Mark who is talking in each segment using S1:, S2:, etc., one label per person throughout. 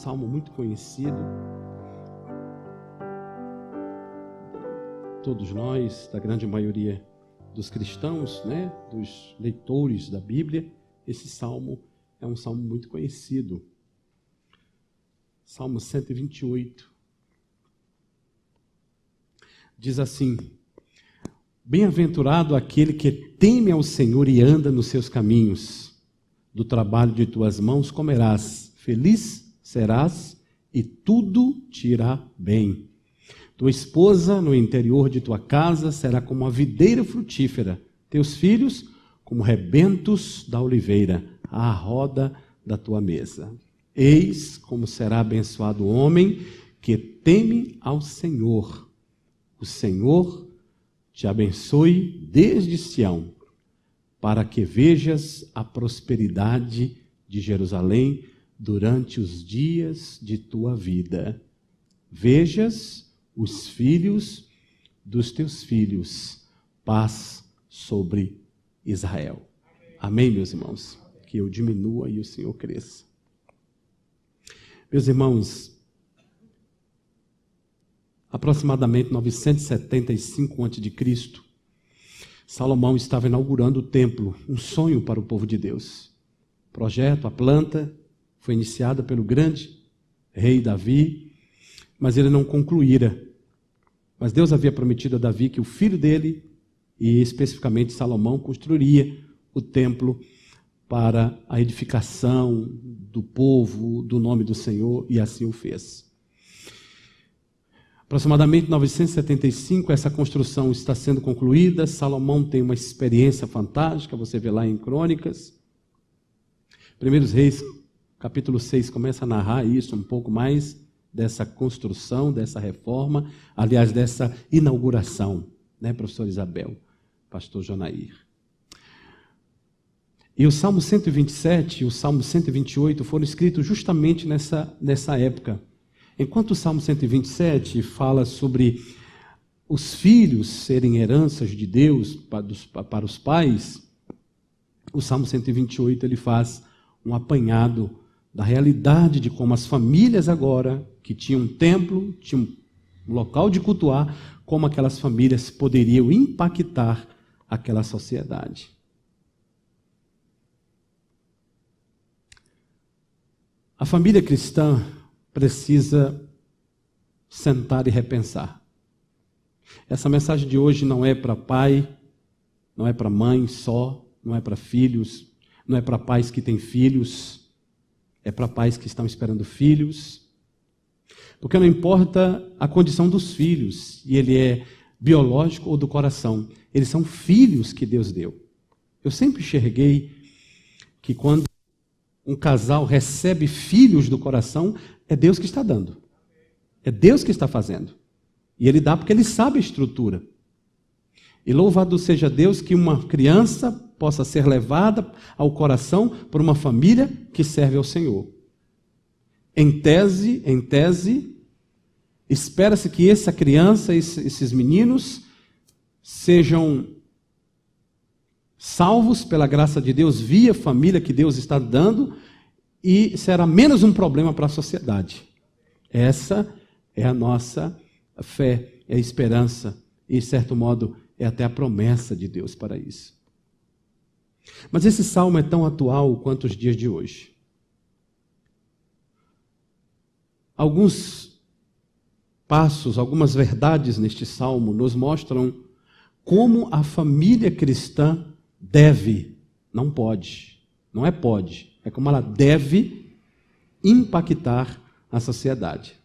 S1: salmo muito conhecido. Todos nós, da grande maioria dos cristãos, né, dos leitores da Bíblia, esse salmo é um salmo muito conhecido. Salmo 128. Diz assim: Bem-aventurado aquele que teme ao Senhor e anda nos seus caminhos. Do trabalho de tuas mãos comerás, feliz serás e tudo te irá bem. Tua esposa no interior de tua casa será como a videira frutífera, teus filhos como rebentos da oliveira, à roda da tua mesa. Eis como será abençoado o homem que teme ao Senhor. O Senhor te abençoe desde Sião, para que vejas a prosperidade de Jerusalém durante os dias de tua vida. Vejas os filhos dos teus filhos, paz sobre Israel. Amém, meus irmãos? Que eu diminua e o Senhor cresça. Meus irmãos, aproximadamente 975 a.C., Salomão estava inaugurando o templo, um sonho para o povo de Deus. O projeto, a planta, foi iniciada pelo grande rei Davi, mas ele não concluíra. Mas Deus havia prometido a Davi que o filho dele, e especificamente Salomão, construiria o templo para a edificação do povo, do nome do Senhor, e assim o fez. Aproximadamente 975, essa construção está sendo concluída. Salomão tem uma experiência fantástica, você vê lá em Crônicas. Primeiros Reis, capítulo 6, começa a narrar isso, um pouco mais dessa construção, dessa reforma, aliás, dessa inauguração, né, professor Isabel, pastor Jonair. E o Salmo 127 e o Salmo 128 foram escritos justamente nessa época. Enquanto o Salmo 127 fala sobre os filhos serem heranças de Deus para os pais, o Salmo 128 ele faz um apanhado da realidade de como as famílias agora, que tinham um templo, tinham um local de cultuar, como aquelas famílias poderiam impactar aquela sociedade. A família cristã precisa sentar e repensar. Essa mensagem de hoje não é para pai, não é para mãe só, não é para filhos, não é para pais que têm filhos, é para pais que estão esperando filhos. Porque não importa a condição dos filhos, e ele é biológico ou do coração, eles são filhos que Deus deu. Eu sempre enxerguei que quando um casal recebe filhos do coração, é Deus que está dando. É Deus que está fazendo. E Ele dá porque Ele sabe a estrutura. E louvado seja Deus que uma criança possa ser levada ao coração por uma família que serve ao Senhor. Em tese, espera-se que essa criança, esses meninos, sejam salvos pela graça de Deus, via família que Deus está dando, e será menos um problema para a sociedade. Essa é a nossa fé, é a esperança, e, de certo modo, é até a promessa de Deus para isso. Mas esse salmo é tão atual quanto os dias de hoje. Alguns passos, algumas verdades neste salmo nos mostram como a família cristã deve, não pode, não é pode, é como ela deve impactar a sociedade.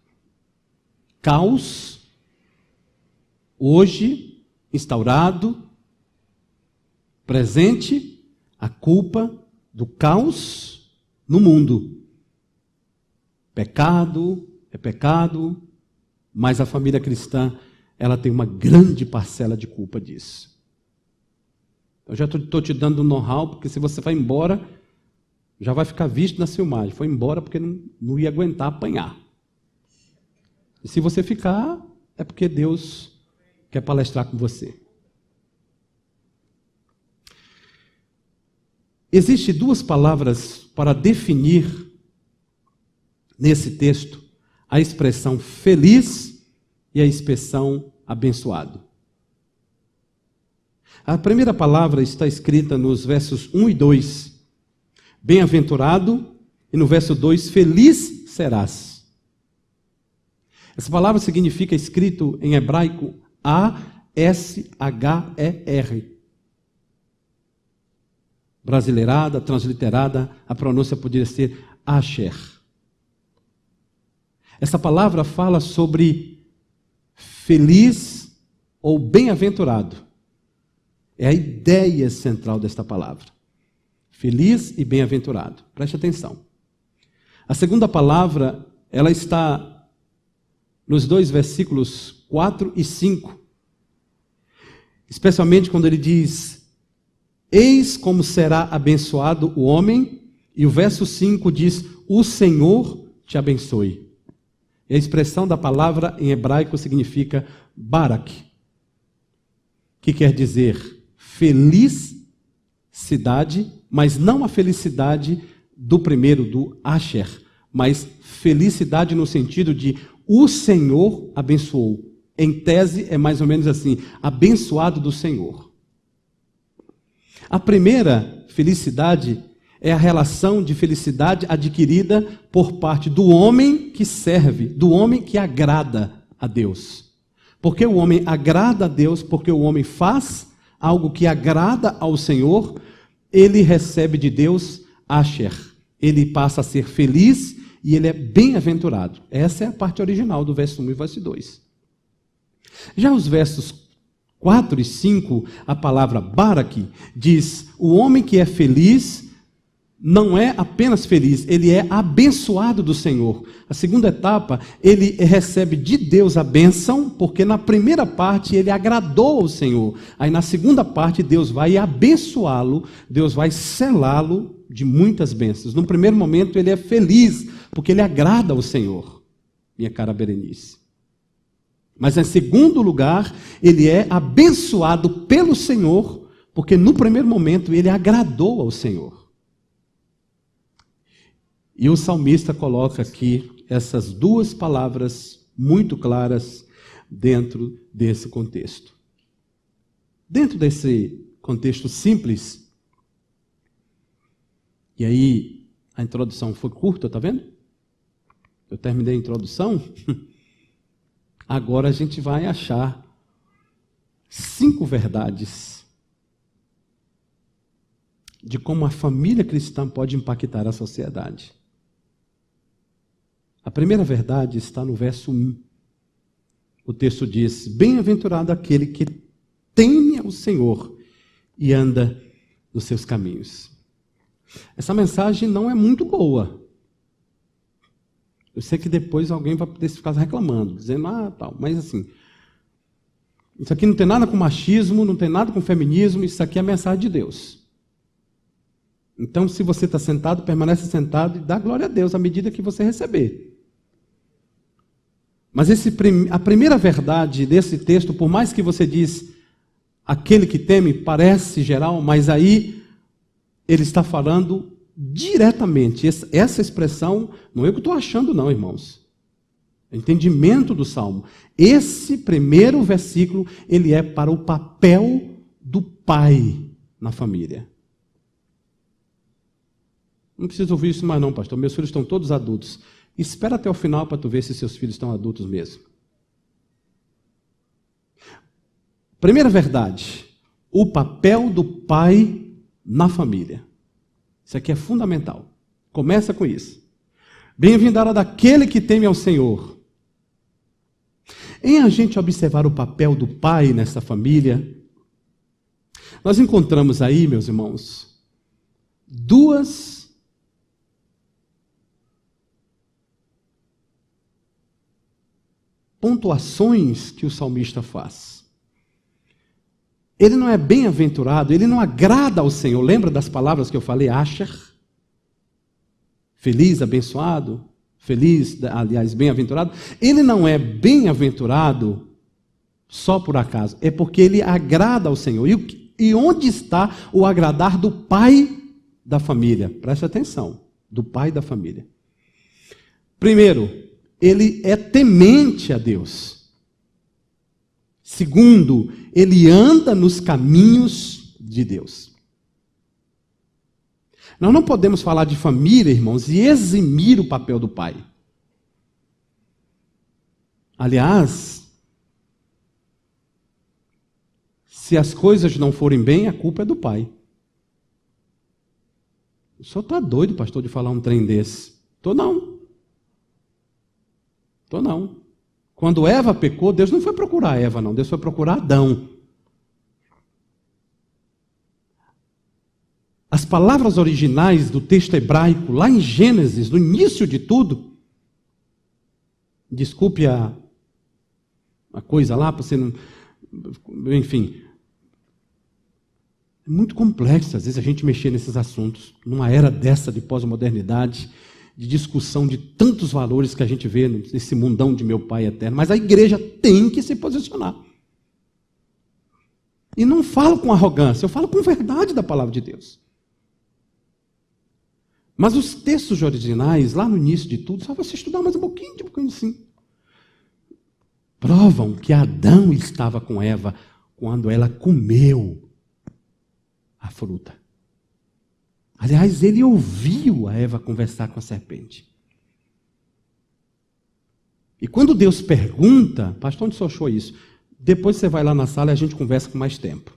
S1: Caos, hoje, instaurado, presente, a culpa do caos no mundo. Pecado é pecado, mas a família cristã, ela tem uma grande parcela de culpa disso. Eu já estou te dando um know-how, porque se você vai embora, já vai ficar visto na filmagem. Foi embora porque não ia aguentar apanhar. E se você ficar, é porque Deus quer palestrar com você. Existem duas palavras para definir nesse texto a expressão feliz e a expressão abençoado. A primeira palavra está escrita nos versos 1 e 2. Bem-aventurado, e no verso 2, feliz serás. Essa palavra significa, escrito em hebraico, A-S-H-E-R. Brasileirada, transliterada, a pronúncia poderia ser Asher. Essa palavra fala sobre feliz ou bem-aventurado. É a ideia central desta palavra. Feliz e bem-aventurado. Preste atenção. A segunda palavra, ela está nos dois versículos 4 e 5. Especialmente quando ele diz: eis como será abençoado o homem, e o verso 5 diz: o Senhor te abençoe. E a expressão da palavra em hebraico significa Barak, que quer dizer felicidade, mas não a felicidade do primeiro, do Asher, mas felicidade no sentido de o Senhor abençoou. Em tese é mais ou menos assim, abençoado do Senhor. A primeira felicidade é a relação de felicidade adquirida por parte do homem que serve, do homem que agrada a Deus. Porque o homem agrada a Deus, porque o homem faz algo que agrada ao Senhor, ele recebe de Deus Asher. Ele passa a ser feliz e ele é bem-aventurado. Essa é a parte original do verso 1 e verso 2. Já os versos 4 e 5, a palavra Barak diz: o homem que é feliz não é apenas feliz, ele é abençoado do Senhor. A segunda etapa, ele recebe de Deus a bênção, porque na primeira parte ele agradou ao Senhor. Aí na segunda parte Deus vai abençoá-lo, Deus vai selá-lo de muitas bênçãos. No primeiro momento ele é feliz, porque ele agrada ao Senhor, minha cara Berenice. Mas em segundo lugar, ele é abençoado pelo Senhor, porque no primeiro momento ele agradou ao Senhor. E o salmista coloca aqui essas duas palavras muito claras dentro desse contexto. Dentro desse contexto simples, e aí a introdução foi curta, tá vendo? Eu terminei a introdução, agora a gente vai achar 5 verdades de como a família cristã pode impactar a sociedade. A primeira verdade está no verso 1. O texto diz: bem-aventurado aquele que teme ao Senhor e anda nos seus caminhos. Essa mensagem não é muito boa. Eu sei que depois alguém vai poder ficar reclamando, dizendo, tal, mas assim, isso aqui não tem nada com machismo, não tem nada com feminismo, isso aqui é a mensagem de Deus. Então, se você está sentado, permanece sentado e dá glória a Deus à medida que você receber. Mas a primeira verdade desse texto, por mais que você diz aquele que teme, parece geral, mas aí ele está falando diretamente. Essa expressão, não é o que eu estou achando não, irmãos. É entendimento do Salmo. Esse primeiro versículo, ele é para o papel do pai na família. Não preciso ouvir isso mais não, pastor. Meus filhos estão todos adultos. Espera até o final para tu ver se seus filhos estão adultos mesmo. Primeira verdade, o papel do pai na família. Isso aqui é fundamental. Começa com isso. Bem-aventurado daquele que teme ao Senhor. Em a gente observar o papel do pai nessa família, nós encontramos aí, meus irmãos, 2 pontuações que o salmista faz. Ele não é bem-aventurado, ele não agrada ao Senhor. Lembra das palavras que eu falei? Asher, feliz, abençoado, feliz, aliás, bem-aventurado. Ele não é bem-aventurado só por acaso, é porque ele agrada ao Senhor. E onde está o agradar do pai da família? Preste atenção, do pai da família. Primeiro, ele é temente a Deus. Segundo, ele anda nos caminhos de Deus. Nós não podemos falar de família, irmãos, e eximir o papel do pai. Aliás, se as coisas não forem bem, a culpa é do pai. O senhor está doido, pastor, de falar um trem desse? Estou não. Quando Eva pecou, Deus não foi procurar Eva, não. Deus foi procurar Adão. As palavras originais do texto hebraico, lá em Gênesis, no início de tudo, desculpe a coisa lá, para você não... Enfim, é muito complexo, às vezes, a gente mexer nesses assuntos, numa era dessa de pós-modernidade, de discussão de tantos valores que a gente vê nesse mundão de meu Pai eterno. Mas a igreja tem que se posicionar. E não falo com arrogância, eu falo com verdade da palavra de Deus. Mas os textos originais, lá no início de tudo, só você estudar mais um pouquinho assim, provam que Adão estava com Eva quando ela comeu a fruta. Aliás, ele ouviu a Eva conversar com a serpente. E quando Deus pergunta, pastor, onde o senhor achou isso? Depois você vai lá na sala e a gente conversa com mais tempo.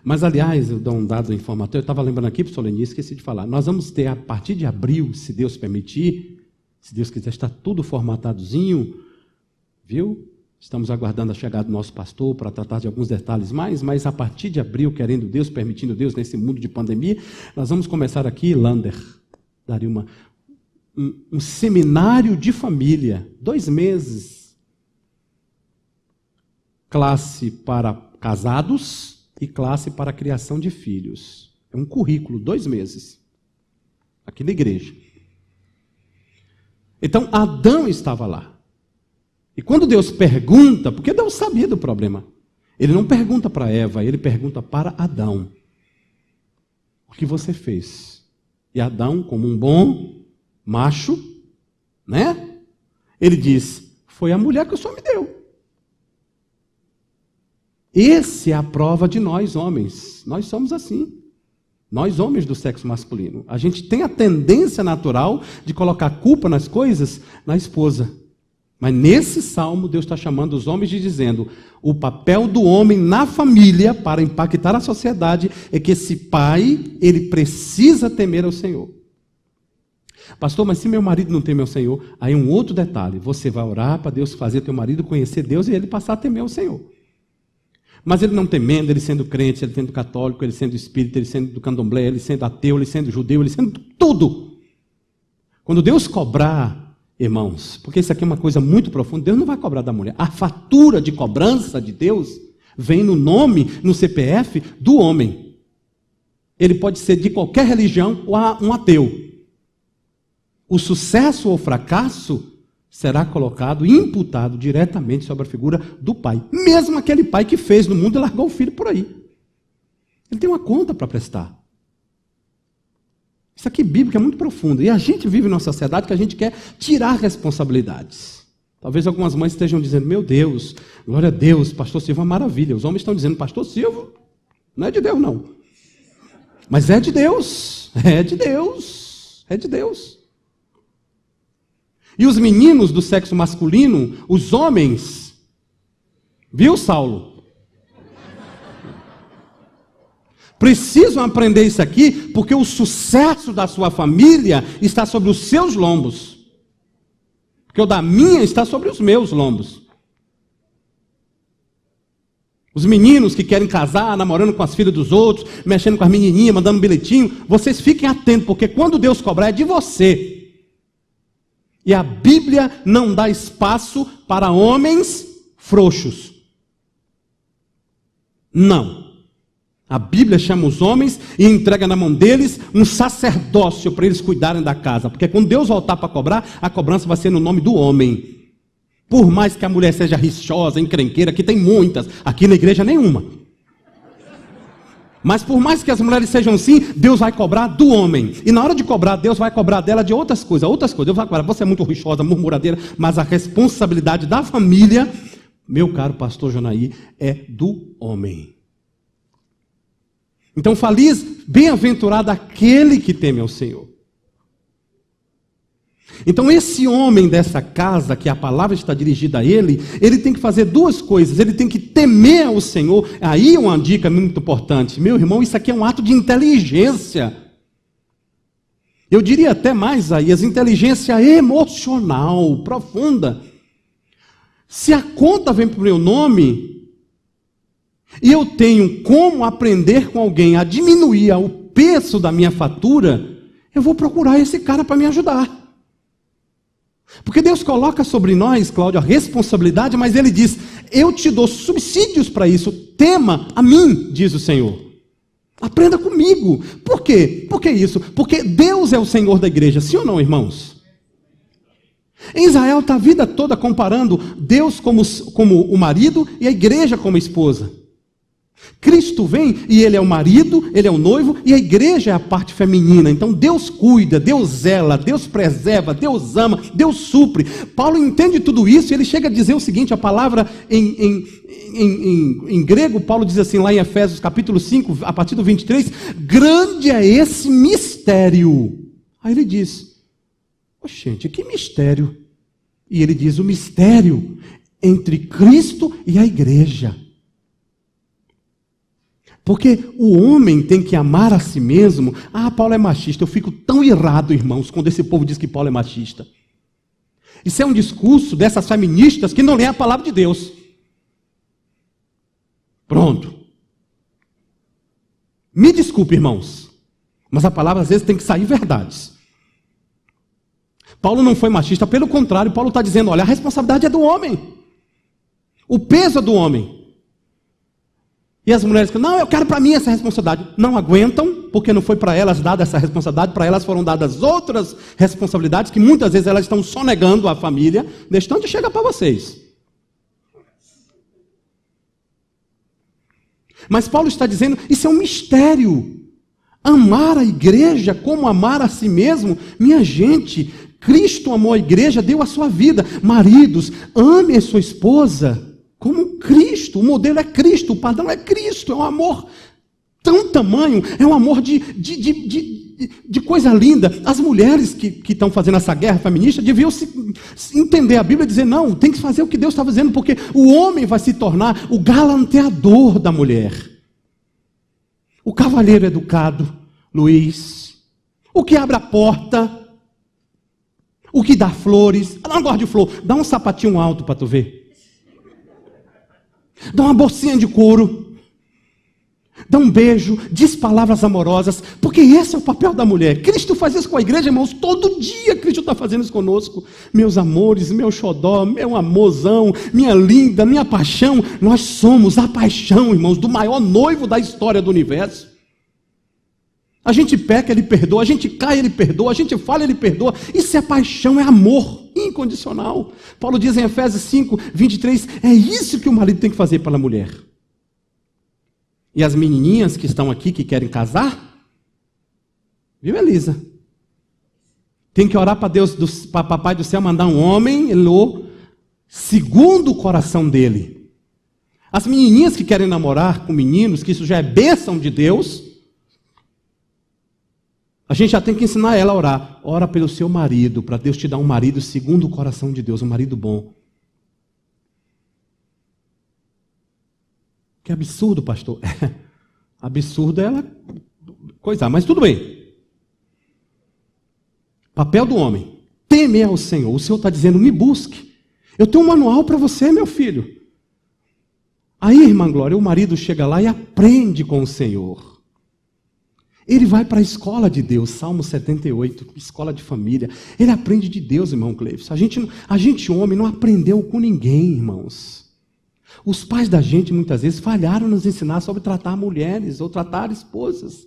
S1: Mas, aliás, eu dou um dado informativo, eu estava lembrando aqui para o Soleni, esqueci de falar. Nós vamos ter, a partir de abril, se Deus permitir, se Deus quiser, está tudo formatadozinho, viu? Estamos aguardando a chegada do nosso pastor para tratar de alguns detalhes mais, mas a partir de abril, querendo Deus, permitindo Deus, nesse mundo de pandemia, nós vamos começar aqui, Lander, daria um seminário de família, 2 meses, classe para casados e classe para a criação de filhos. É um currículo, 2 meses, aqui na igreja. Então, Adão estava lá. E quando Deus pergunta, porque Deus sabia do problema, ele não pergunta para Eva, ele pergunta para Adão. O que você fez? E Adão, como um bom macho, né? Ele diz, foi a mulher que o Senhor me deu. Essa é a prova de nós homens. Nós somos assim. Nós homens do sexo masculino. A gente tem a tendência natural de colocar culpa nas coisas na esposa. Mas nesse salmo, Deus está chamando os homens e dizendo, o papel do homem na família, para impactar a sociedade, é que esse pai, ele precisa temer ao Senhor. Pastor, mas se meu marido não teme ao Senhor, aí um outro detalhe, você vai orar para Deus fazer teu marido conhecer Deus e ele passar a temer ao Senhor. Mas ele não temendo, ele sendo crente, ele sendo católico, ele sendo espírita, ele sendo do candomblé, ele sendo ateu, ele sendo judeu, ele sendo tudo. Quando Deus cobrar, irmãos, porque isso aqui é uma coisa muito profunda, Deus não vai cobrar da mulher. A fatura de cobrança de Deus vem no nome, no CPF do homem. Ele pode ser de qualquer religião ou um ateu. O sucesso ou fracasso será colocado, imputado diretamente sobre a figura do pai. Mesmo aquele pai que fez no mundo e largou o filho por aí. Ele tem uma conta para prestar. Isso aqui bíblico é muito profundo. E a gente vive numa sociedade que a gente quer tirar responsabilidades. Talvez algumas mães estejam dizendo, meu Deus, glória a Deus, pastor Silvio é uma maravilha. Os homens estão dizendo, pastor Silvio, não é de Deus não. Mas é de Deus, é de Deus, é de Deus. E os meninos do sexo masculino, os homens, viu, Saulo? Precisam aprender isso aqui, porque o sucesso da sua família está sobre os seus lombos. Porque o da minha está sobre os meus lombos. Os meninos que querem casar, namorando com as filhas dos outros, mexendo com as menininhas, mandando um bilhetinho, vocês fiquem atentos, porque quando Deus cobrar é de você. E a Bíblia não dá espaço para homens frouxos. Não. A Bíblia chama os homens e entrega na mão deles um sacerdócio para eles cuidarem da casa. Porque quando Deus voltar para cobrar, a cobrança vai ser no nome do homem. Por mais que a mulher seja rixosa, encrenqueira, que tem muitas, aqui na igreja nenhuma. Mas por mais que as mulheres sejam assim, Deus vai cobrar do homem. E na hora de cobrar, Deus vai cobrar dela de outras coisas. Deus vai cobrar, você é muito rixosa, murmuradeira, mas a responsabilidade da família, meu caro pastor Jonaí, é do homem. Então feliz, bem-aventurado aquele que teme ao Senhor. Então esse homem dessa casa, que a palavra está dirigida a ele tem que fazer duas coisas. Ele tem que temer ao Senhor. Aí é uma dica muito importante. Meu irmão, isso aqui é um ato de inteligência. Eu diria até mais aí, inteligência emocional, profunda. Se a conta vem para o meu nome, e eu tenho como aprender com alguém a diminuir o peso da minha fatura, eu vou procurar esse cara para me ajudar. Porque Deus coloca sobre nós, Cláudio, a responsabilidade, mas Ele diz, eu te dou subsídios para isso, tema a mim, diz o Senhor. Aprenda comigo. Por quê? Por que isso? Porque Deus é o Senhor da igreja, sim ou não, irmãos? Em Israel está a vida toda comparando Deus como o marido e a igreja como a esposa. Cristo vem e Ele é o marido, Ele é o noivo e a igreja é a parte feminina. Então Deus cuida, Deus zela, Deus preserva, Deus ama, Deus supre. Paulo entende tudo isso e ele chega a dizer o seguinte, a palavra em grego, Paulo diz assim lá em Efésios capítulo 5, a partir do 23, grande é esse mistério. Aí ele diz, gente, que mistério? E ele diz, o mistério entre Cristo e a igreja. Porque o homem tem que amar a si mesmo. Ah, Paulo é machista. Eu fico tão irado, irmãos, quando esse povo diz que Paulo é machista. Isso é um discurso dessas feministas que não lê a palavra de Deus. Pronto. Me desculpe, irmãos, mas a palavra às vezes tem que sair verdades. Paulo não foi machista, pelo contrário, Paulo está dizendo, olha, a responsabilidade é do homem. O peso é do homem. E as mulheres que não, eu quero para mim essa responsabilidade. Não aguentam, porque não foi para elas dada essa responsabilidade, para elas foram dadas outras responsabilidades, que muitas vezes elas estão sonegando a família, deixando chega para vocês. Mas Paulo está dizendo, isso é um mistério. Amar a igreja como amar a si mesmo. Minha gente, Cristo amou a igreja, deu a sua vida. Maridos, ame a sua esposa como Cristo, o modelo é Cristo, o padrão é Cristo, é um amor tão tamanho, é um amor de coisa linda. As mulheres que estão fazendo essa guerra feminista deviam entender a Bíblia e dizer, não, tem que fazer o que Deus está fazendo, porque o homem vai se tornar o galanteador da mulher. O cavalheiro educado, Luiz, o que abre a porta, o que dá flores. Eu não gosto de flor, dá um sapatinho alto para tu ver. Dá uma bolsinha de couro, dá um beijo, diz palavras amorosas, porque esse é o papel da mulher. Cristo faz isso com a igreja, irmãos, todo dia Cristo está fazendo isso conosco. Meus amores, meu xodó, meu amorzão, minha linda, minha paixão, nós somos a paixão, irmãos, do maior noivo da história do universo. A gente peca, Ele perdoa, a gente cai, Ele perdoa, a gente falha, Ele perdoa. Isso é paixão, é amor incondicional. Paulo diz em Efésios 5, 23, é isso que o marido tem que fazer pela mulher. E as menininhas que estão aqui, que querem casar, viu, Elisa? Tem que orar para Deus, para Papai do Céu, mandar um homem, segundo o coração dele. As menininhas que querem namorar com meninos, que isso já é bênção de Deus, a gente já tem que ensinar ela a orar. Ora pelo seu marido, para Deus te dar um marido segundo o coração de Deus, um marido bom. Que absurdo, pastor. Absurdo é ela coisar, mas tudo bem. Papel do homem, temer ao Senhor. O Senhor está dizendo, me busque. Eu tenho um manual para você, meu filho. Aí, irmã Glória, o marido chega lá e aprende com o Senhor. Ele vai para a escola de Deus, Salmo 78, escola de família. Ele aprende de Deus, irmão Cleves. A gente homem não aprendeu com ninguém, irmãos. Os pais da gente muitas vezes falharam nos ensinar sobre tratar mulheres ou tratar esposas.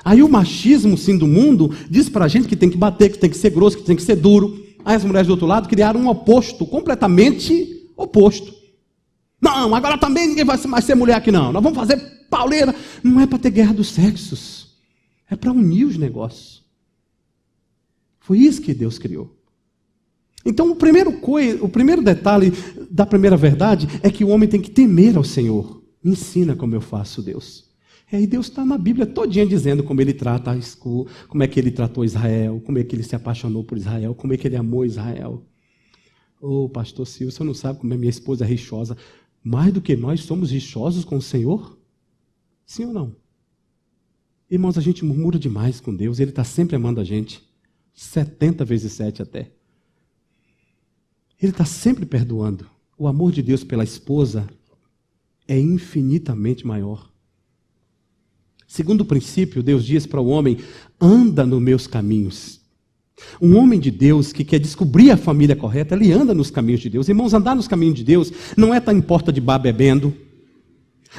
S1: Aí o machismo, sim, do mundo, diz para a gente que tem que bater, que tem que ser grosso, que tem que ser duro. Aí as mulheres do outro lado criaram um oposto, completamente oposto. Não, agora também ninguém vai mais ser mulher aqui não. Nós vamos fazer pauleira. Não é para ter guerra dos sexos. É para unir os negócios. Foi isso que Deus criou. Então, o primeiro detalhe da primeira verdade é que o homem tem que temer ao Senhor. Me ensina como eu faço, Deus. E aí Deus está na Bíblia todinha dizendo como ele trata a escola, como é que ele tratou Israel, como é que ele se apaixonou por Israel, como é que ele amou Israel. Pastor Silvio, você não sabe como é minha esposa rixosa. Mais do que nós somos rixosos com o Senhor? Sim ou não? Irmãos, a gente murmura demais com Deus, Ele está sempre amando a gente. 70 vezes 7 até. Ele está sempre perdoando. O amor de Deus pela esposa é infinitamente maior. Segundo princípio, Deus diz para o homem, anda nos meus caminhos. Um homem de Deus que quer descobrir a família correta, ele anda nos caminhos de Deus. Irmãos, andar nos caminhos de Deus não é estar em porta de bar bebendo.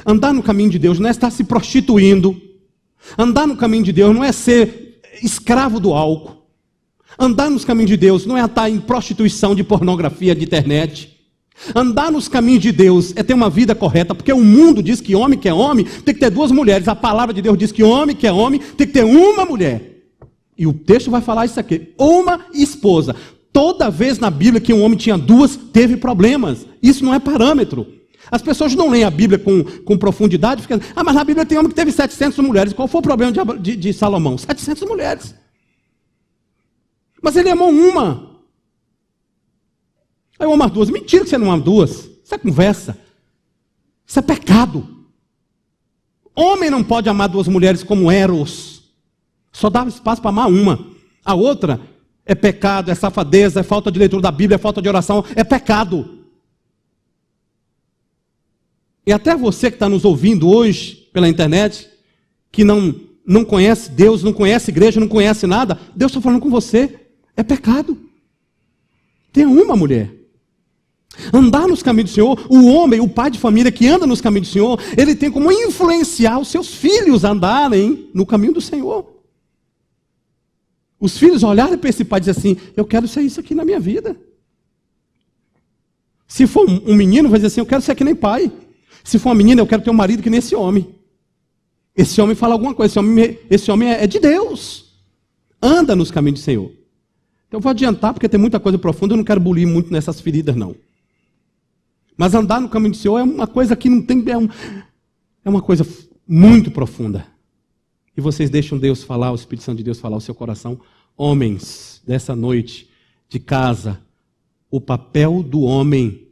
S1: Andar no caminho de Deus não é estar se prostituindo. Andar no caminho de Deus não é ser escravo do álcool. Andar nos caminhos de Deus não é estar em prostituição de pornografia, de internet. Andar nos caminhos de Deus é ter uma vida correta, porque o mundo diz que homem tem que ter 2 mulheres. A palavra de Deus diz que homem tem que ter uma mulher. E o texto vai falar isso aqui, uma esposa. Toda vez na Bíblia que um homem tinha 2, teve problemas. Isso não é parâmetro. As pessoas não leem a Bíblia com profundidade, ficam, mas na Bíblia tem homem que teve 700 mulheres. Qual foi o problema de Salomão? 700 mulheres. Mas ele amou uma. Aí eu amo as 2. Mentira que você não ama 2. Isso é conversa. Isso é pecado. Homem não pode amar 2 mulheres como Eros. Só dá espaço para amar uma. A outra é pecado, é safadeza, é falta de leitura da Bíblia, é falta de oração, é pecado. E até você que está nos ouvindo hoje pela internet, que não conhece Deus, não conhece igreja, não conhece nada, Deus está falando com você. É pecado. Tenha uma mulher. Andar nos caminhos do Senhor, o homem, o pai de família que anda nos caminhos do Senhor, ele tem como influenciar os seus filhos a andarem no caminho do Senhor. Os filhos olharem para esse pai e dizer assim, eu quero ser isso aqui na minha vida. Se for um menino, vai dizer assim, eu quero ser que nem pai. Se for uma menina, eu quero ter um marido que nem esse homem. Esse homem fala alguma coisa, esse homem é de Deus. Anda nos caminhos do Senhor. Então eu vou adiantar, porque tem muita coisa profunda, eu não quero bulir muito nessas feridas, não. Mas andar no caminho do Senhor é uma coisa que não tem... É uma coisa muito profunda. E vocês deixam Deus falar, o Espírito Santo de Deus falar ao seu coração. Homens, dessa noite, de casa, o papel do homem.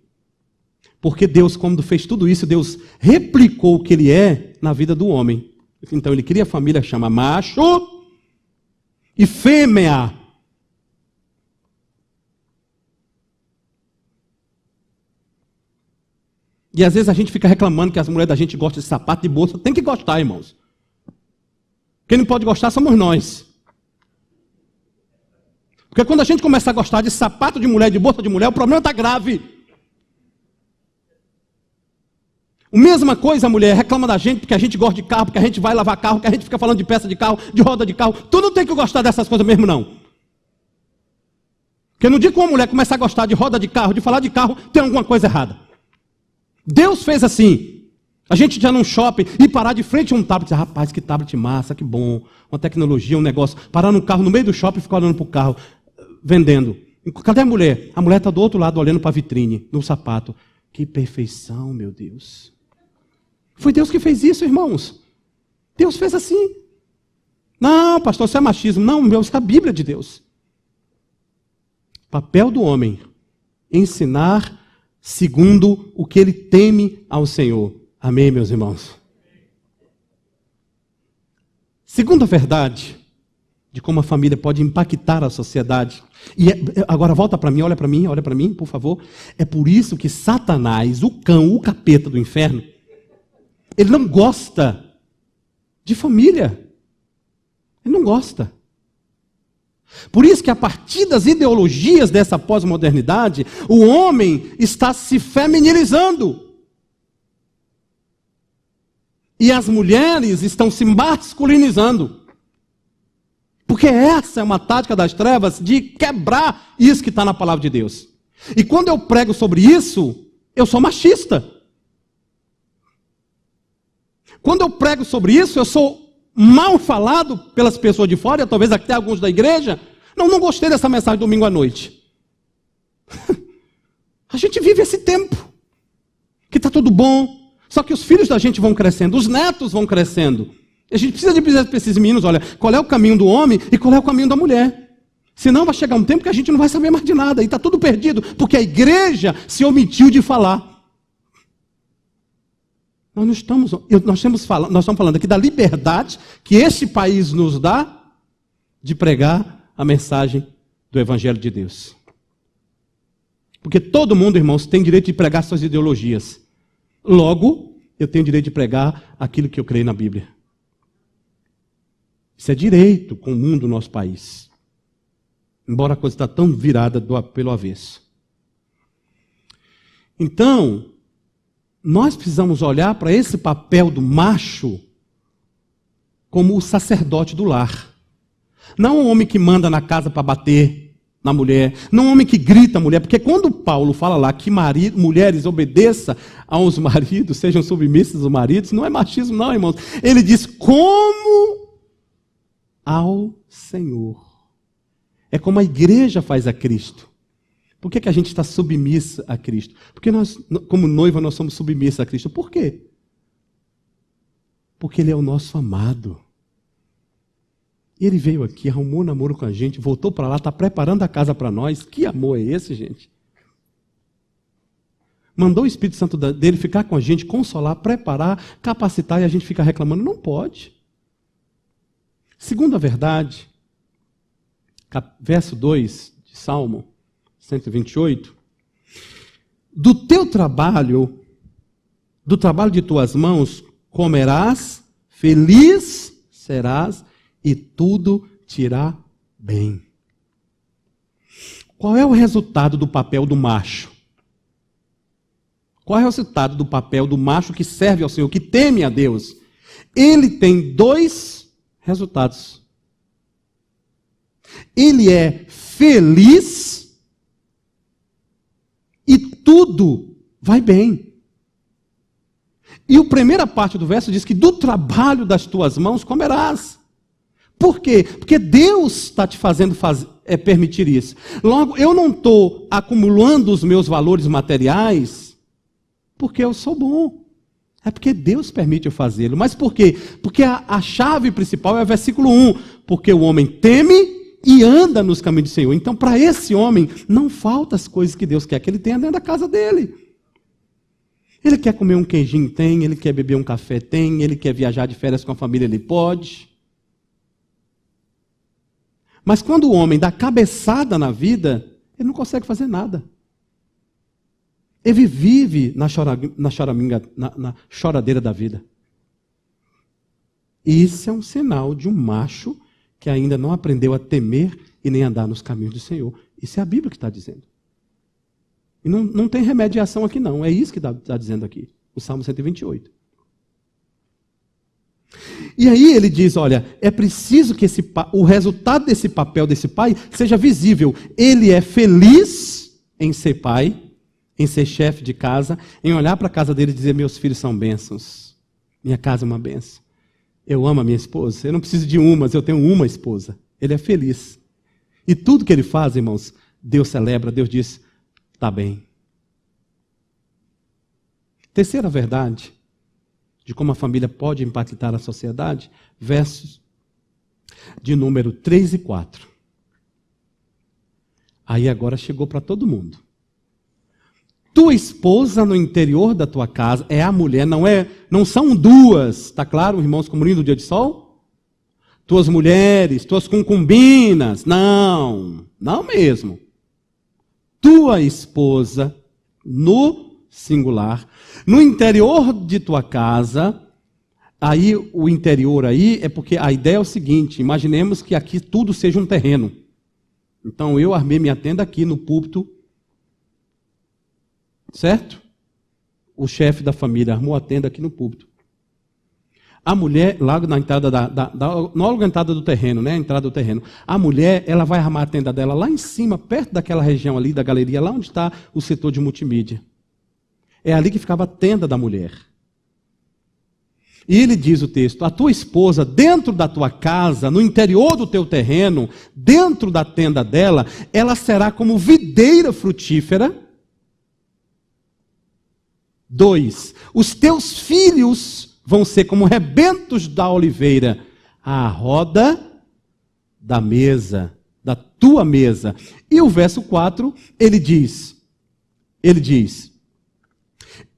S1: Porque Deus, quando fez tudo isso, Deus replicou o que Ele é na vida do homem. Então Ele cria a família, chama macho e fêmea. E às vezes a gente fica reclamando que as mulheres da gente gostam de sapato, de bolsa. Tem que gostar, irmãos. Quem não pode gostar somos nós. Porque quando a gente começa a gostar de sapato de mulher, de bolsa de mulher, o problema está grave. A mesma coisa, a mulher reclama da gente porque a gente gosta de carro, porque a gente vai lavar carro, porque a gente fica falando de peça de carro, de roda de carro. Tu não tem que gostar dessas coisas mesmo, não. Porque no dia que uma mulher começar a gostar de roda de carro, de falar de carro, tem alguma coisa errada. Deus fez assim. A gente já num shopping e parar de frente a um tablet, rapaz, que tablet massa, que bom, uma tecnologia, um negócio. Parar no carro, no meio do shopping e ficar olhando para o carro, vendendo. Cadê a mulher? A mulher está do outro lado, olhando para a vitrine, no sapato. Que perfeição, meu Deus. Foi Deus que fez isso, irmãos. Deus fez assim. Não, pastor, isso é machismo. Não, meu, isso é a Bíblia de Deus. Papel do homem, ensinar segundo o que ele teme ao Senhor. Amém, meus irmãos? Segunda verdade de como a família pode impactar a sociedade. Agora volta para mim, olha para mim, por favor. É por isso que Satanás, o cão, o capeta do inferno, ele não gosta de família. Ele não gosta. Por isso que a partir das ideologias dessa pós-modernidade, o homem está se feminilizando. E as mulheres estão se masculinizando. Porque essa é uma tática das trevas de quebrar isso que está na palavra de Deus. E quando eu prego sobre isso, eu sou machista. Quando eu prego sobre isso, eu sou mal falado pelas pessoas de fora, talvez até alguns da igreja. Não gostei dessa mensagem domingo à noite. A gente vive esse tempo, que está tudo bom, só que os filhos da gente vão crescendo, os netos vão crescendo. A gente precisa dizer para esses meninos, olha, qual é o caminho do homem e qual é o caminho da mulher. Senão vai chegar um tempo que a gente não vai saber mais de nada, e está tudo perdido, porque a igreja se omitiu de falar. Nós estamos falando aqui da liberdade que este país nos dá de pregar a mensagem do Evangelho de Deus. Porque todo mundo, irmãos, tem direito de pregar suas ideologias. Logo, eu tenho direito de pregar aquilo que eu creio na Bíblia. Isso é direito comum do nosso país. Embora a coisa está tão virada pelo avesso. Então, nós precisamos olhar para esse papel do macho como o sacerdote do lar. Não um homem que manda na casa para bater na mulher, não um homem que grita a mulher, porque quando Paulo fala lá que mulheres obedeçam aos maridos, sejam submissas aos maridos, não é machismo não, irmãos. Ele diz como ao Senhor. É como a igreja faz a Cristo. Por que a gente está submissa a Cristo? Porque nós, como noiva, nós somos submissas a Cristo. Por quê? Porque Ele é o nosso amado. Ele veio aqui, arrumou namoro com a gente, voltou para lá, está preparando a casa para nós. Que amor é esse, gente? Mandou o Espírito Santo dele ficar com a gente, consolar, preparar, capacitar, e a gente fica reclamando. Não pode. Segunda verdade, verso 2 de Salmo 128, do teu trabalho, do trabalho de tuas mãos, comerás, feliz serás, e tudo te irá bem. Qual é o resultado do papel do macho? Qual é o resultado do papel do macho que serve ao Senhor, que teme a Deus? Ele tem dois resultados. Ele é feliz e tudo vai bem. E a primeira parte do verso diz que do trabalho das tuas mãos comerás. Por quê? Porque Deus está te fazendo permitir isso. Logo, eu não estou acumulando os meus valores materiais porque eu sou bom. É porque Deus permite eu fazê-lo. Mas por quê? Porque a chave principal é o versículo 1. Porque o homem teme e anda nos caminhos do Senhor. Então, para esse homem, não faltam as coisas que Deus quer que ele tenha dentro da casa dele. Ele quer comer um queijinho? Tem. Ele quer beber um café? Tem. Ele quer viajar de férias com a família? Ele pode. Mas quando o homem dá cabeçada na vida, ele não consegue fazer nada. Ele vive na choradeira da vida. Isso é um sinal de um macho que ainda não aprendeu a temer e nem andar nos caminhos do Senhor. Isso é a Bíblia que está dizendo. E não tem remediação aqui não, é isso que está dizendo aqui, o Salmo 128. E aí ele diz, olha, é preciso que o resultado desse papel desse pai seja visível. Ele é feliz em ser pai, em ser chefe de casa, em olhar para a casa dele e dizer, meus filhos são bênçãos, minha casa é uma bênção. Eu amo a minha esposa, eu não preciso de uma, mas eu tenho uma esposa. Ele é feliz. E tudo que ele faz, irmãos, Deus celebra, Deus diz, está bem. Terceira verdade, de como a família pode impactar a sociedade, versos de número 3 e 4. Aí agora chegou para todo mundo. Tua esposa no interior da tua casa é a mulher, não são duas, está claro, irmãos, como lindo dia de sol? Tuas mulheres, tuas concubinas, não mesmo. Tua esposa no singular, no interior de tua casa. Aí o interior aí é porque a ideia é o seguinte, imaginemos que aqui tudo seja um terreno. Então eu armei minha tenda aqui no púlpito, certo? O chefe da família armou a tenda aqui no púlpito. A mulher, lá na entrada não na entrada do terreno, né? A entrada do terreno. A mulher, ela vai armar a tenda dela lá em cima, perto daquela região ali, da galeria, lá onde está o setor de multimídia. É ali que ficava a tenda da mulher. E ele diz o texto: a tua esposa, dentro da tua casa, no interior do teu terreno, dentro da tenda dela, ela será como videira frutífera. 2, os teus filhos vão ser como rebentos da oliveira, à roda da mesa, da tua mesa. E o verso 4, ele diz,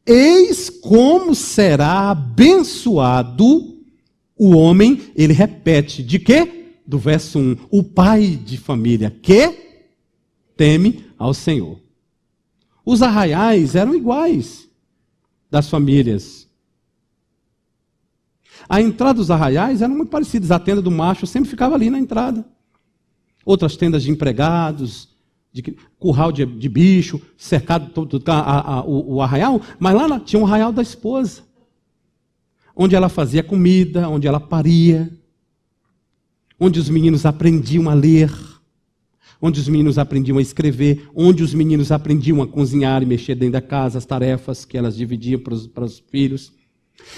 S1: eis como será abençoado o homem, ele repete, de quê? Do verso 1, o pai de família, que teme ao Senhor. Os arraiais eram iguais das famílias. A entrada dos arraiais eram muito parecidas, a tenda do macho sempre ficava ali na entrada. Outras tendas de empregados, de curral de bicho, cercado todo o arraial, mas lá tinha um arraial da esposa, onde ela fazia comida, onde ela paria, onde os meninos aprendiam a ler, onde os meninos aprendiam a escrever, onde os meninos aprendiam a cozinhar e mexer dentro da casa, as tarefas que elas dividiam para os filhos.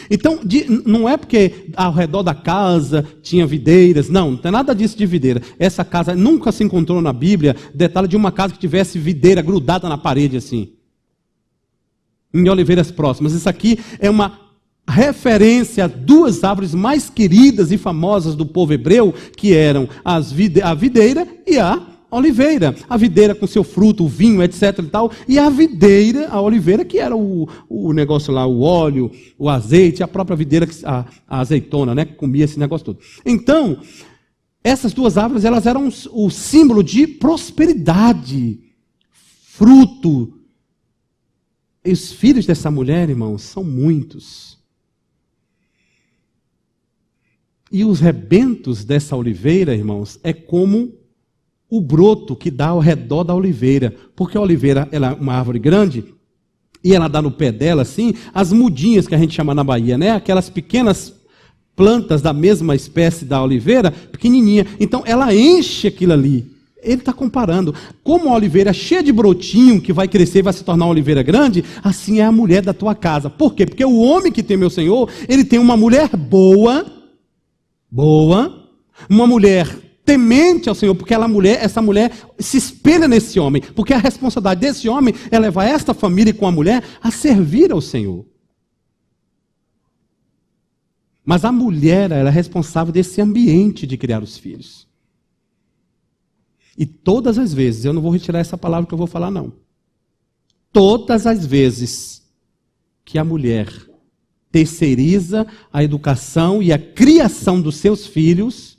S1: Então, não é porque ao redor da casa tinha videiras, não tem nada disso de videira. Essa casa nunca se encontrou na Bíblia detalhe de uma casa que tivesse videira grudada na parede assim, em oliveiras próximas. Isso aqui é uma referência a duas árvores mais queridas e famosas do povo hebreu, que eram a videira e a oliveira. A videira com seu fruto, o vinho, etc. e tal, e a videira, a oliveira, que era o negócio lá, o óleo, o azeite, a própria videira, a azeitona, né, que comia esse negócio todo. Então, essas duas árvores, elas eram o símbolo de prosperidade, fruto. E os filhos dessa mulher, irmãos, são muitos. E os rebentos dessa oliveira, irmãos, é como o broto que dá ao redor da oliveira, porque a oliveira ela é uma árvore grande, e ela dá no pé dela, assim, as mudinhas que a gente chama na Bahia, né? Aquelas pequenas plantas da mesma espécie da oliveira, pequenininha. Então, ela enche aquilo ali. Ele está comparando. Como a oliveira é cheia de brotinho, que vai crescer e vai se tornar uma oliveira grande, assim é a mulher da tua casa. Por quê? Porque o homem que tem meu Senhor, ele tem uma mulher boa, uma mulher temente ao Senhor, porque essa mulher se espelha nesse homem, porque a responsabilidade desse homem é levar esta família com a mulher a servir ao Senhor. Mas a mulher, ela é responsável desse ambiente de criar os filhos. E todas as vezes, eu não vou retirar essa palavra que eu vou falar não, todas as vezes que a mulher terceiriza a educação e a criação dos seus filhos,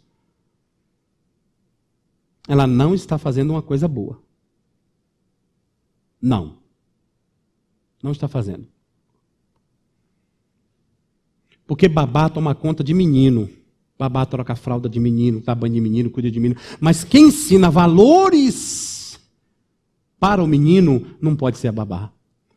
S1: ela não está fazendo uma coisa boa. Não está fazendo. Porque babá toma conta de menino, babá troca a fralda de menino, dá banho de menino, cuida de menino. Mas quem ensina valores para o menino não pode ser a babá.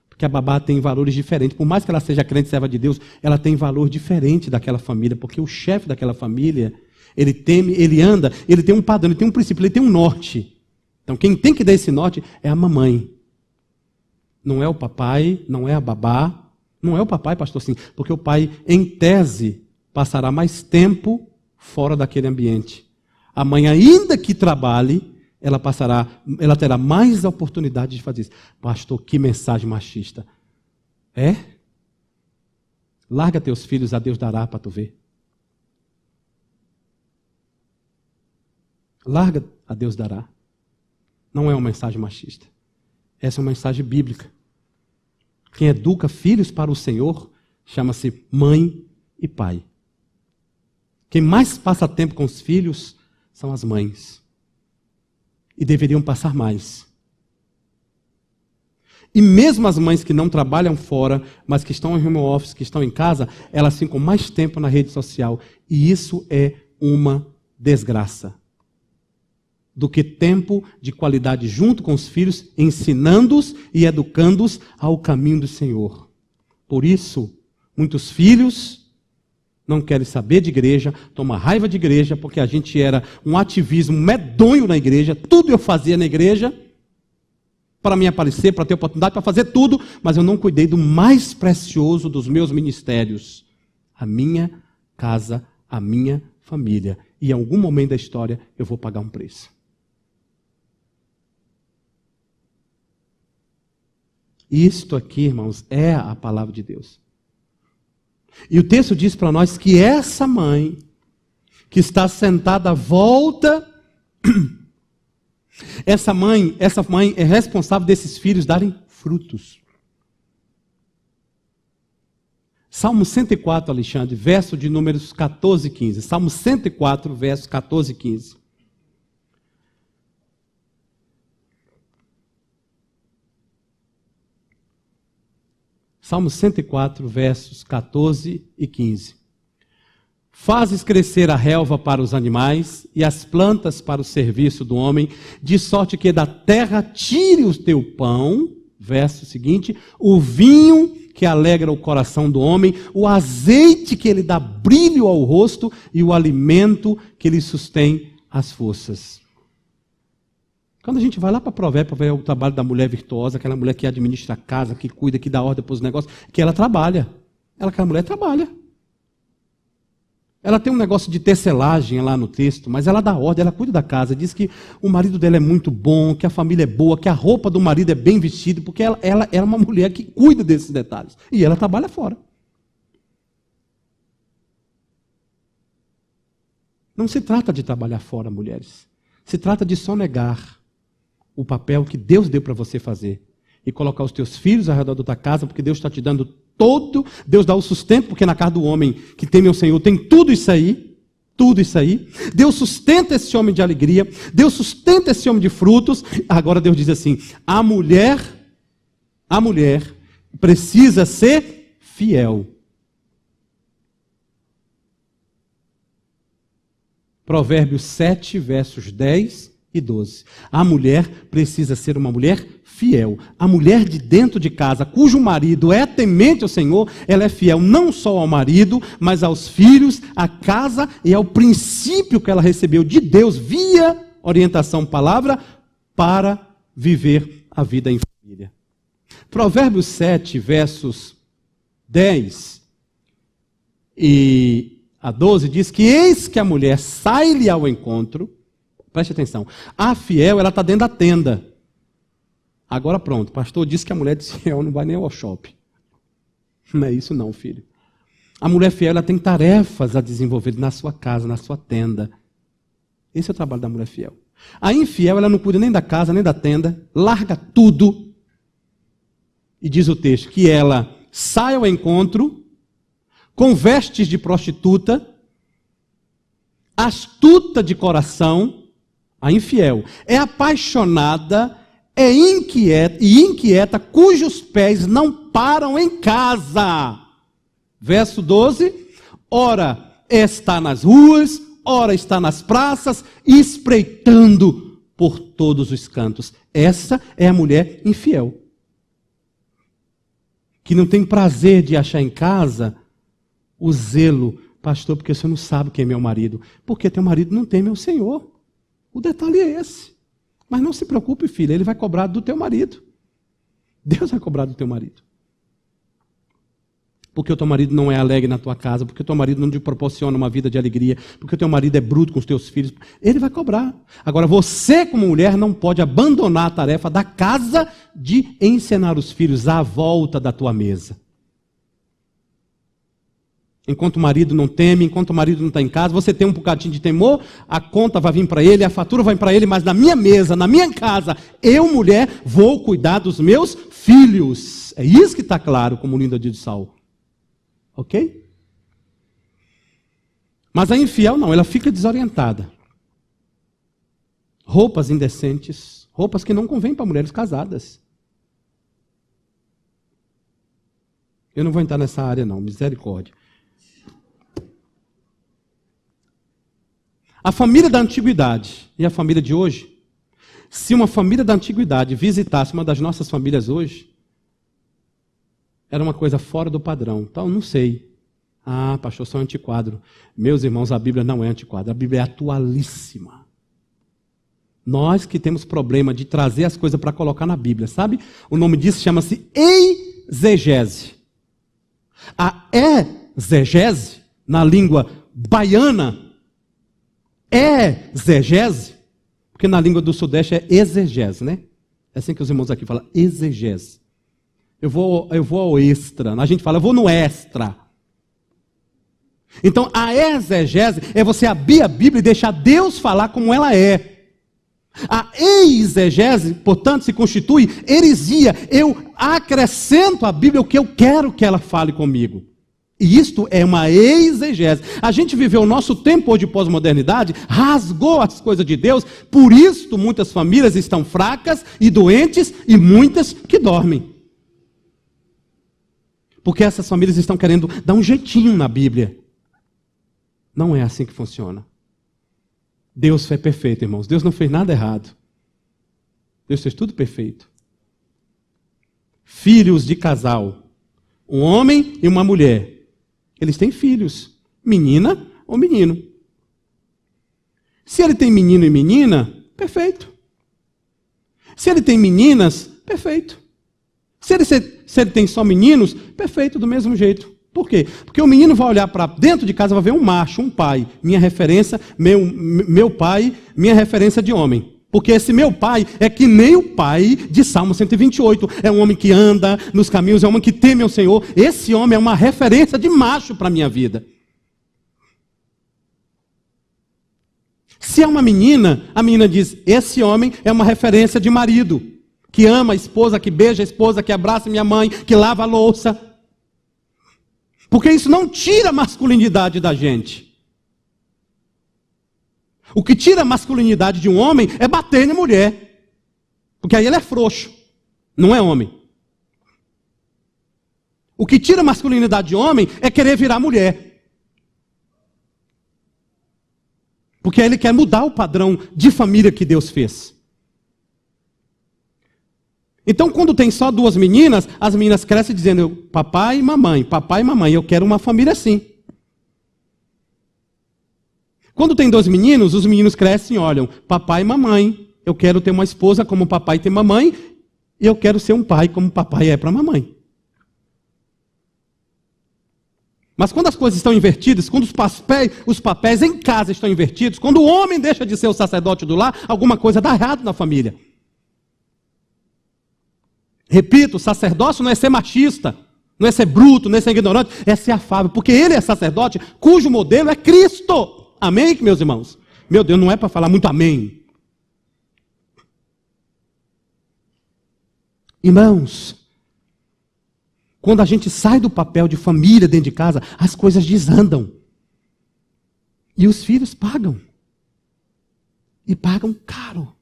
S1: Porque a babá tem valores diferentes. Por mais que ela seja crente e serva de Deus, ela tem valor diferente daquela família. Porque o chefe daquela família, ele teme, ele anda, ele tem um padrão, ele tem um princípio, ele tem um norte. Então quem tem que dar esse norte é a mamãe. Não é o papai, não é a babá. Não é o papai, pastor, sim. Porque o pai, em tese, passará mais tempo fora daquele ambiente. A mãe, ainda que trabalhe, ela terá mais oportunidade de fazer isso. Pastor, que mensagem machista. É? Larga teus filhos, a Deus dará para tu ver. Larga, a Deus dará. Não é uma mensagem machista. Essa é uma mensagem bíblica. Quem educa filhos para o Senhor chama-se mãe e pai. Quem mais passa tempo com os filhos são as mães. E deveriam passar mais. E mesmo as mães que não trabalham fora, mas que estão em home office, que estão em casa, elas ficam mais tempo na rede social. E isso é uma desgraça. Do que tempo de qualidade junto com os filhos, ensinando-os e educando-os ao caminho do Senhor. Por isso, muitos filhos não querem saber de igreja, tomam raiva de igreja, porque a gente era um ativismo medonho na igreja, tudo eu fazia na igreja, para me aparecer, para ter oportunidade, para fazer tudo, mas eu não cuidei do mais precioso dos meus ministérios, a minha casa, a minha família. E em algum momento da história eu vou pagar um preço. Isto aqui, irmãos, é a palavra de Deus. E o texto diz para nós que essa mãe, que está sentada à volta, essa mãe é responsável desses filhos darem frutos. Salmo 104, Alexandre, verso de números 14 e 15. Salmo 104, versos 14 e 15. Salmo 104, versos 14 e 15. Fazes crescer a relva para os animais e as plantas para o serviço do homem, de sorte que da terra tire o teu pão, verso seguinte, o vinho que alegra o coração do homem, o azeite que ele dá brilho ao rosto e o alimento que lhe sustém as forças. Quando a gente vai lá para Provérbios, para ver o trabalho da mulher virtuosa, aquela mulher que administra a casa, que cuida, que dá ordem para os negócios, que ela trabalha. Aquela mulher trabalha. Ela tem um negócio de tecelagem lá no texto, mas ela dá ordem, ela cuida da casa, diz que o marido dela é muito bom, que a família é boa, que a roupa do marido é bem vestida, porque ela é uma mulher que cuida desses detalhes. E ela trabalha fora. Não se trata de trabalhar fora, mulheres. Se trata de sonegar o papel que Deus deu para você fazer. E colocar os teus filhos ao redor da tua casa, porque Deus está te dando todo, Deus dá o sustento, porque na casa do homem que teme ao Senhor tem tudo isso aí. Tudo isso aí. Deus sustenta esse homem de alegria. Deus sustenta esse homem de frutos. Agora Deus diz assim, a mulher precisa ser fiel. Provérbios 7, versos 10 e 12. A mulher precisa ser uma mulher fiel. A mulher de dentro de casa, cujo marido é temente ao Senhor, ela é fiel não só ao marido, mas aos filhos, à casa e ao princípio que ela recebeu de Deus via orientação palavra para viver a vida em família. Provérbios 7, versos 10 e a 12 diz que eis que a mulher sai-lhe ao encontro. Preste atenção. A fiel, ela está dentro da tenda. Agora pronto, o pastor disse que a mulher de fiel não vai nem ao shopping. Não é isso não, filho. A mulher fiel, ela tem tarefas a desenvolver na sua casa, na sua tenda. Esse é o trabalho da mulher fiel. A infiel, ela não cuida nem da casa, nem da tenda, larga tudo. E diz o texto que ela sai ao encontro com vestes de prostituta, astuta de coração. A infiel é apaixonada, é inquieta, cujos pés não param em casa. Verso 12, ora está nas ruas, ora está nas praças, espreitando por todos os cantos. Essa é a mulher infiel, que não tem prazer de achar em casa o zelo. Pastor, porque você não sabe quem é meu marido. Porque teu marido não teme ao Senhor. O detalhe é esse. Mas não se preocupe, filha, ele vai cobrar do teu marido. Deus vai cobrar do teu marido. Porque o teu marido não é alegre na tua casa, porque o teu marido não te proporciona uma vida de alegria, porque o teu marido é bruto com os teus filhos, ele vai cobrar. Agora, você como mulher não pode abandonar a tarefa da casa de ensinar os filhos à volta da tua mesa. Enquanto o marido não teme, enquanto o marido não está em casa, você tem um bocadinho de temor, a conta vai vir para ele, a fatura vai para ele, mas na minha mesa, na minha casa, eu, mulher, vou cuidar dos meus filhos. É isso que está claro, como Linda diz Saul. Ok? Mas a infiel não, ela fica desorientada. Roupas indecentes, roupas que não convêm para mulheres casadas. Eu não vou entrar nessa área não, misericórdia. A família da antiguidade e a família de hoje, se uma família da antiguidade visitasse uma das nossas famílias hoje, era uma coisa fora do padrão. Então, não sei. Ah, pastor, sou antiquado. Meus irmãos, a Bíblia não é antiquada, a Bíblia é atualíssima. Nós que temos problema de trazer as coisas para colocar na Bíblia, sabe? O nome disso chama-se exegese. A exegese, na língua baiana, exegese, porque na língua do Sudeste é exegese, né? É assim que os irmãos aqui falam, exegese. Eu vou ao extra, a gente fala, eu vou no extra. Então, a exegese é você abrir a Bíblia e deixar Deus falar como ela é. A exegese, portanto, se constitui heresia. Eu acrescento à Bíblia o que eu quero que ela fale comigo. E isto é uma exegese. A gente viveu o nosso tempo hoje de pós-modernidade, rasgou as coisas de Deus, por isso muitas famílias estão fracas e doentes e muitas que dormem. Porque essas famílias estão querendo dar um jeitinho na Bíblia. Não é assim que funciona. Deus foi perfeito, irmãos. Deus não fez nada errado. Deus fez tudo perfeito. Filhos de casal. Um homem e uma mulher. Eles têm filhos. Menina ou menino. Se ele tem menino e menina, perfeito. Se ele tem meninas, perfeito. Se ele tem só meninos, perfeito, do mesmo jeito. Por quê? Porque o menino vai olhar para dentro de casa, vai ver um macho, um pai. Minha referência, meu pai, minha referência de homem. Porque esse meu pai é que nem o pai de Salmo 128. É um homem que anda nos caminhos, é um homem que teme ao Senhor. Esse homem é uma referência de macho para a minha vida. Se é uma menina, a menina diz, esse homem é uma referência de marido. Que ama a esposa, que beija a esposa, que abraça minha mãe, que lava a louça. Porque isso não tira a masculinidade da gente. O que tira a masculinidade de um homem é bater na mulher. Porque aí ele é frouxo, não é homem. O que tira a masculinidade de homem é querer virar mulher. Porque ele quer mudar o padrão de família que Deus fez. Então, quando tem só duas meninas, as meninas crescem dizendo, papai e mamãe, eu quero uma família assim. Quando tem dois meninos, os meninos crescem e olham, papai e mamãe, eu quero ter uma esposa como papai tem mamãe, e eu quero ser um pai como papai é para a mamãe. Mas quando as coisas estão invertidas, quando os papéis em casa estão invertidos, quando o homem deixa de ser o sacerdote do lar, alguma coisa dá errado na família. Repito, sacerdócio não é ser machista, não é ser bruto, não é ser ignorante, é ser afável, porque ele é sacerdote cujo modelo é Cristo. Amém, meus irmãos? Meu Deus, não é para falar muito amém. Irmãos, quando a gente sai do papel de família dentro de casa, as coisas desandam. E os filhos pagam. E pagam caro.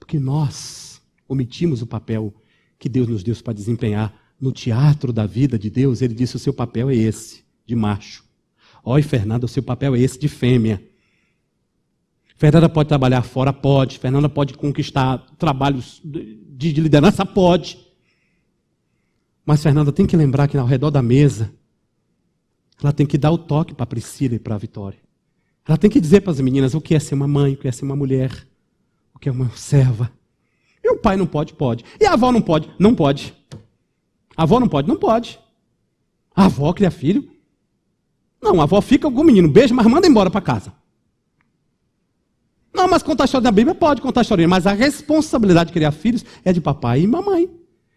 S1: Porque nós omitimos o papel que Deus nos deu para desempenhar no teatro da vida de Deus. Ele disse, o seu papel é esse, de macho. Oi, Fernanda, o seu papel é esse, de fêmea. Fernanda pode trabalhar fora? Pode. Fernanda pode conquistar trabalhos de liderança? Pode. Mas Fernanda tem que lembrar que ao redor da mesa, ela tem que dar o toque para a Priscila e para a Vitória. Ela tem que dizer para as meninas o que é ser uma mãe, o que é ser uma mulher, o que é uma serva. E o pai não pode? Pode. E a avó não pode? Não pode. A avó não pode? Não pode. A avó cria filho? Não, a avó fica com o menino, beija, mas manda embora para casa. Não, mas contar a história da Bíblia pode contar a história, mas a responsabilidade de criar filhos é de papai e mamãe.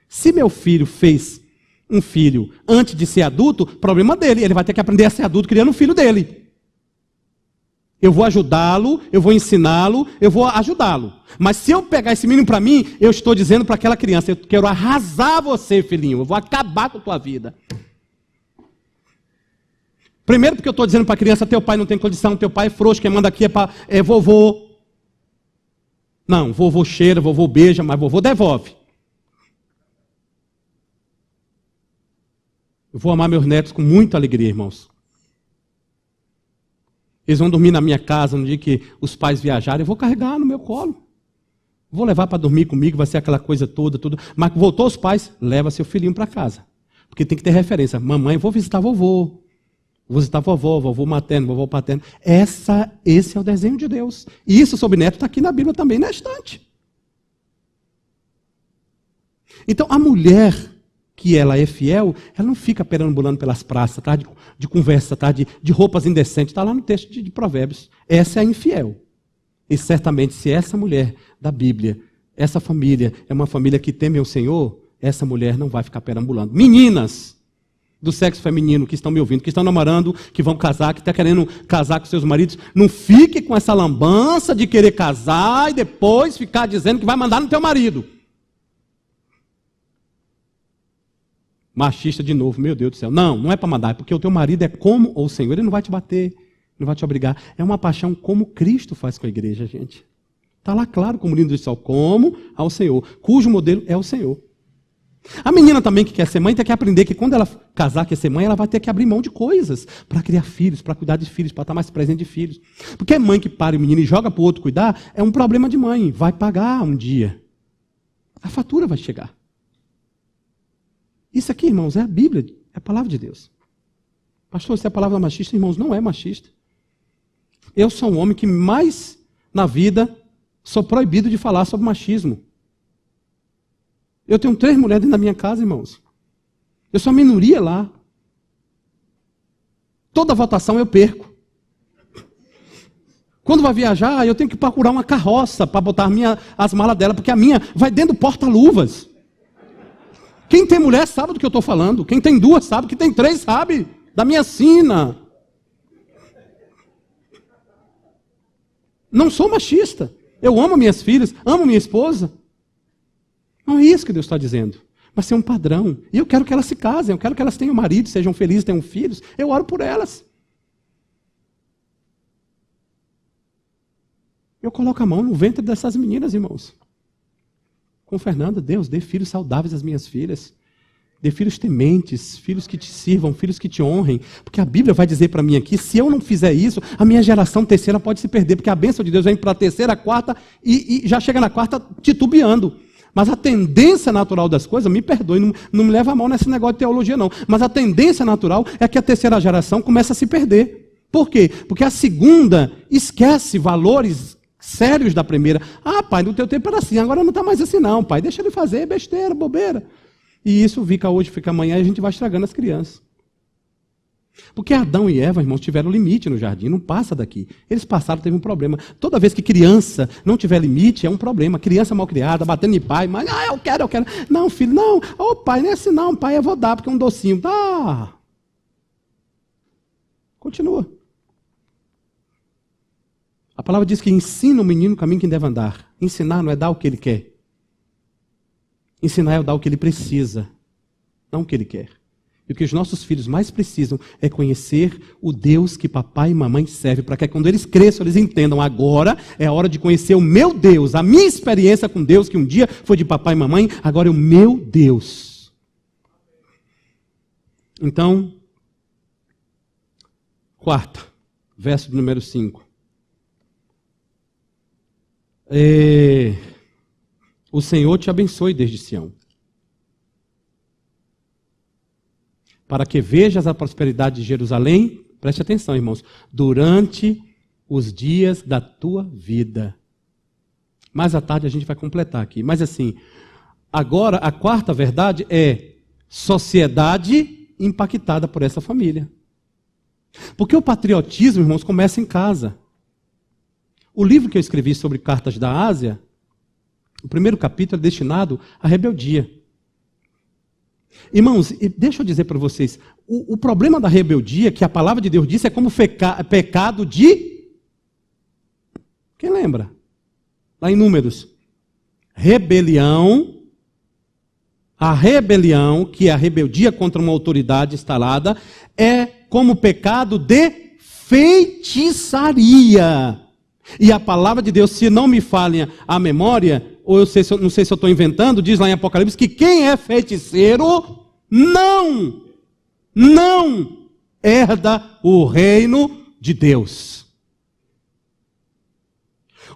S1: Se meu filho fez um filho antes de ser adulto, problema dele, ele vai ter que aprender a ser adulto criando um filho dele. Eu vou ajudá-lo, eu vou ensiná-lo, eu vou ajudá-lo. Mas se eu pegar esse menino para mim, eu estou dizendo para aquela criança, eu quero arrasar você, filhinho, eu vou acabar com a tua vida. Primeiro porque eu estou dizendo para a criança, teu pai não tem condição, teu pai é frouxo, quem manda aqui é vovô. Não, vovô cheira, vovô beija, mas vovô devolve. Eu vou amar meus netos com muita alegria, irmãos. Eles vão dormir na minha casa no dia que os pais viajarem, eu vou carregar no meu colo. Vou levar para dormir comigo, vai ser aquela coisa toda, tudo. Mas voltou os pais, leva seu filhinho para casa. Porque tem que ter referência. Mamãe, vou visitar vovô. Vou visitar vovó, vovô materno, vovô paterno. Esse é o desenho de Deus. E isso sobre neto está aqui na Bíblia também, na estante. Então, a mulher que ela é fiel, ela não fica perambulando pelas praças, tá? De conversa, tá? De roupas indecentes. Está lá no texto de Provérbios. Essa é a infiel. E certamente, se essa mulher da Bíblia, essa família, é uma família que teme ao Senhor, essa mulher não vai ficar perambulando. Meninas do sexo feminino que estão me ouvindo, que estão namorando, que vão casar, que estão querendo casar com seus maridos, não fique com essa lambança de querer casar e depois ficar dizendo que vai mandar no teu marido. Machista de novo, meu Deus do céu. Não é para mandar, é porque o teu marido é como o Senhor, ele não vai te bater, não vai te obrigar. É uma paixão como Cristo faz com a igreja, gente. Está lá claro, como o lindo do céu, como ao Senhor, cujo modelo é o Senhor. A menina também que quer ser mãe tem que aprender que quando ela casar, quer ser mãe, ela vai ter que abrir mão de coisas para criar filhos, para cuidar de filhos, para estar mais presente de filhos. Porque a mãe que para o menino e joga para o outro cuidar, é um problema de mãe, vai pagar um dia. A fatura vai chegar. Isso aqui, irmãos, é a Bíblia, é a palavra de Deus. Pastor, se é a palavra machista, irmãos, não é machista. Eu sou um homem que mais na vida sou proibido de falar sobre machismo. Eu tenho 3 mulheres dentro da minha casa, irmãos. Eu sou a minoria lá. Toda votação eu perco. Quando vai viajar, eu tenho que procurar uma carroça para botar as malas dela, porque a minha vai dentro do porta-luvas. Quem tem mulher sabe do que eu estou falando. Quem tem 2 sabe. Quem tem 3 sabe. Da minha sina. Não sou machista. Eu amo minhas filhas, amo minha esposa. Não é isso que Deus está dizendo. Vai ser um padrão. E eu quero que elas se casem. Eu quero que elas tenham marido, sejam felizes, tenham filhos. Eu oro por elas. Eu coloco a mão no ventre dessas meninas, irmãos. Com Fernanda, Deus, dê filhos saudáveis às minhas filhas. Dê filhos tementes, filhos que te sirvam, filhos que te honrem. Porque a Bíblia vai dizer para mim aqui, se eu não fizer isso, a minha geração terceira pode se perder. Porque a bênção de Deus vem para a terceira, a quarta, e já chega na quarta titubeando. Mas a tendência natural das coisas, me perdoe, não me leva a mal nesse negócio de teologia não. Mas a tendência natural é que a terceira geração começa a se perder. Por quê? Porque a segunda esquece valores sérios da primeira. Ah, pai, no teu tempo era assim, agora não está mais assim não, pai. Deixa ele fazer besteira, bobeira. E isso fica hoje, fica amanhã, e a gente vai estragando as crianças. Porque Adão e Eva, irmãos, tiveram limite no jardim, não passa daqui. Eles passaram, teve um problema. Toda vez que criança não tiver limite, é um problema. Criança mal criada, batendo em pai, mas, eu quero. Não, filho, não. Ô, pai, não é assim não, pai, eu vou dar, porque é um docinho. Tá. Continua. A palavra diz que ensina o menino o caminho que deve andar. Ensinar não é dar o que ele quer. Ensinar é dar o que ele precisa, não o que ele quer. E o que os nossos filhos mais precisam é conhecer o Deus que papai e mamãe servem, para que quando eles cresçam, eles entendam, agora é a hora de conhecer o meu Deus, a minha experiência com Deus, que um dia foi de papai e mamãe, agora é o meu Deus. Então, 4, verso de número 5. O Senhor te abençoe desde Sião, para que vejas a prosperidade de Jerusalém, preste atenção, irmãos, durante os dias da tua vida. Mais à tarde a gente vai completar aqui. Mas assim, agora a quarta verdade é sociedade impactada por essa família. Porque o patriotismo, irmãos, começa em casa. O livro que eu escrevi sobre cartas da Ásia, o primeiro capítulo é destinado à rebeldia. Irmãos, deixa eu dizer para vocês, o problema da rebeldia, que a palavra de Deus disse, é como pecado de... Quem lembra? Lá em Números. Rebelião. A rebelião, que é a rebeldia contra uma autoridade instalada, é como pecado de feitiçaria. E a palavra de Deus, se não me falha a memória, ou não sei se eu estou inventando, diz lá em Apocalipse que quem é feiticeiro não herda o reino de Deus.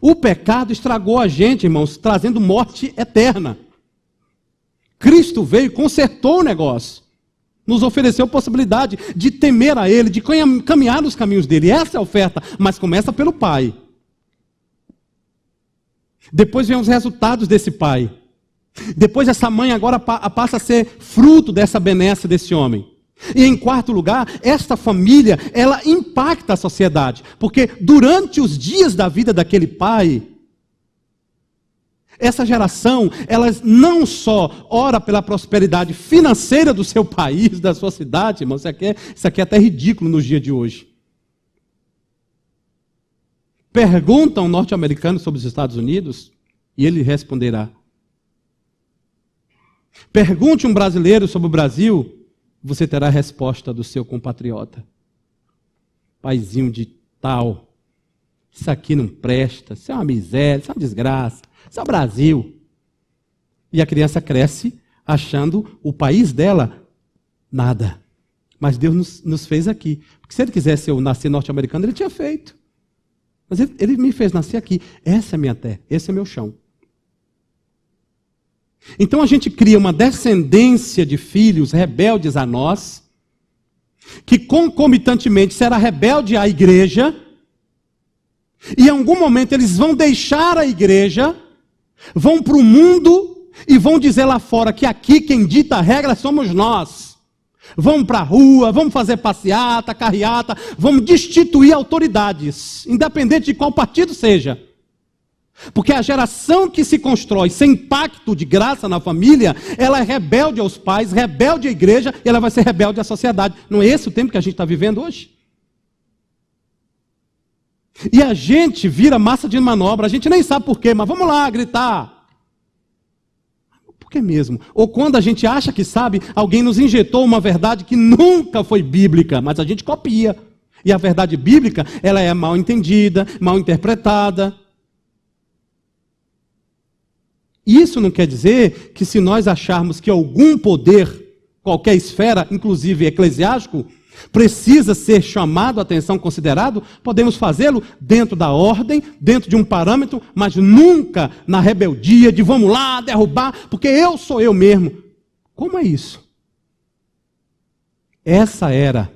S1: O pecado estragou a gente, irmãos, trazendo morte eterna. Cristo veio e consertou o negócio. Nos ofereceu a possibilidade de temer a Ele, de caminhar nos caminhos dEle. Essa é a oferta, mas começa pelo Pai. Depois vem os resultados desse Pai. Depois essa mãe agora passa a ser fruto dessa benesse desse homem. E em quarto lugar, esta família, ela impacta a sociedade. Porque durante os dias da vida daquele pai, essa geração, ela não só ora pela prosperidade financeira do seu país, da sua cidade, irmão, isso aqui é até ridículo nos dias de hoje. Pergunta um norte-americano sobre os Estados Unidos e ele responderá. Pergunte um brasileiro sobre o Brasil, você terá a resposta do seu compatriota. Paizinho de tal, isso aqui não presta, isso é uma miséria, isso é uma desgraça, isso é o Brasil. E a criança cresce achando o país dela nada. Mas Deus nos fez aqui. Porque se ele quisesse eu nascer norte-americano, ele tinha feito. Mas ele me fez nascer aqui. Essa é a minha terra, esse é meu chão. Então a gente cria uma descendência de filhos rebeldes a nós, que concomitantemente será rebelde à igreja, e em algum momento eles vão deixar a igreja, vão para o mundo e vão dizer lá fora que aqui quem dita a regra somos nós. Vamos para a rua, vamos fazer passeata, carreata, vamos destituir autoridades, independente de qual partido seja. Porque a geração que se constrói sem pacto de graça na família, ela é rebelde aos pais, rebelde à igreja, e ela vai ser rebelde à sociedade. Não é esse o tempo que a gente está vivendo hoje? E a gente vira massa de manobra, a gente nem sabe por quê, mas vamos lá gritar. Por que mesmo? Ou quando a gente acha que sabe, alguém nos injetou uma verdade que nunca foi bíblica, mas a gente copia. E a verdade bíblica, ela é mal entendida, mal interpretada. Isso não quer dizer que se nós acharmos que algum poder, qualquer esfera, inclusive eclesiástico, precisa ser chamado a atenção, considerado, podemos fazê-lo dentro da ordem, dentro de um parâmetro, mas nunca na rebeldia de vamos lá derrubar, porque eu sou eu mesmo. Como é isso? Essa era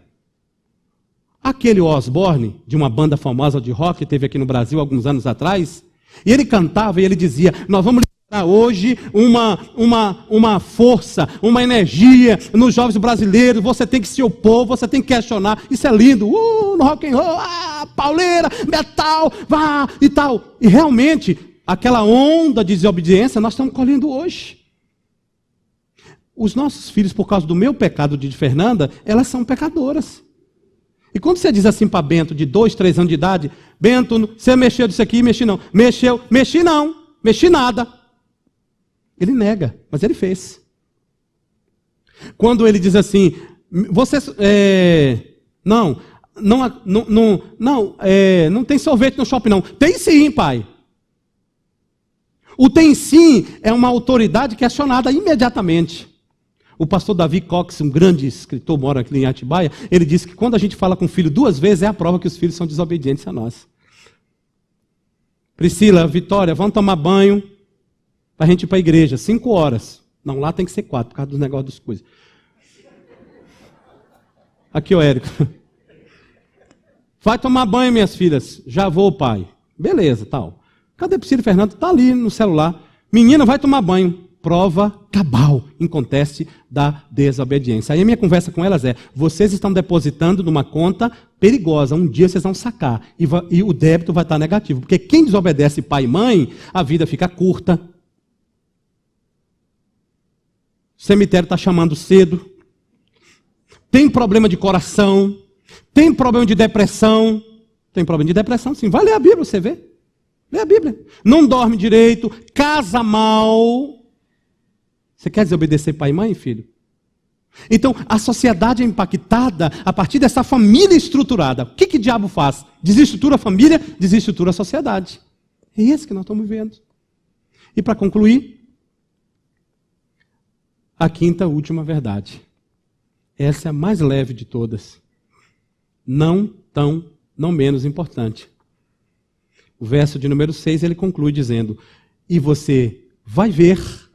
S1: aquele Osborne, de uma banda famosa de rock que teve aqui no Brasil alguns anos atrás, e ele cantava e ele dizia, nós vamos hoje uma força, uma energia nos jovens brasileiros, você tem que se opor, você tem que questionar, isso é lindo, no rock and roll, pauleira, metal, vá e tal. E realmente, aquela onda de desobediência nós estamos colhendo hoje. Os nossos filhos, por causa do meu pecado de Fernanda, elas são pecadoras. E quando você diz assim para Bento, de 2, 3 anos de idade, Bento, você mexeu disso aqui, mexi não. Mexi não, mexi nada. Ele nega, mas ele fez. Quando ele diz assim, não tem sorvete no shopping não. Tem sim, pai. O tem sim é uma autoridade questionada imediatamente. O pastor Davi Cox, um grande escritor, mora aqui em Atibaia, ele disse que quando a gente fala com o filho 2 vezes, é a prova que os filhos são desobedientes a nós. Priscila, Vitória, vamos tomar banho para a gente ir para a igreja, 5 horas. Não, lá tem que ser 4, por causa do negócio das coisas. Aqui, ó, Érico. Vai tomar banho, minhas filhas. Já vou, pai. Beleza, tal. Cadê Priscila e Fernando? Está ali no celular. Menina, vai tomar banho. Prova cabal em conteste da desobediência. Aí a minha conversa com elas é, vocês estão depositando numa conta perigosa, um dia vocês vão sacar, e o débito vai estar negativo, porque quem desobedece pai e mãe, a vida fica curta, o cemitério está chamando cedo, tem problema de coração, tem problema de depressão, sim, vai ler a Bíblia, você vê, lê a Bíblia, não dorme direito, casa mal. Você quer desobedecer pai e mãe, filho? Então, a sociedade é impactada a partir dessa família estruturada. O que diabo faz? Desestrutura a família, desestrutura a sociedade. É isso que nós estamos vivendo. E para concluir, a quinta última verdade. Essa é a mais leve de todas. Não menos importante. O verso de número 6, ele conclui dizendo, e você vai ver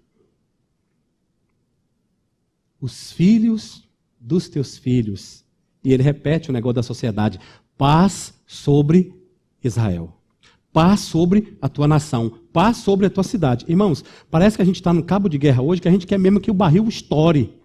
S1: os filhos dos teus filhos. E ele repete o negócio da sociedade. Paz sobre Israel. paz sobre a tua nação, paz sobre a tua cidade. Irmãos, parece que a gente está num cabo de guerra hoje, que a gente quer mesmo que o barril estoure.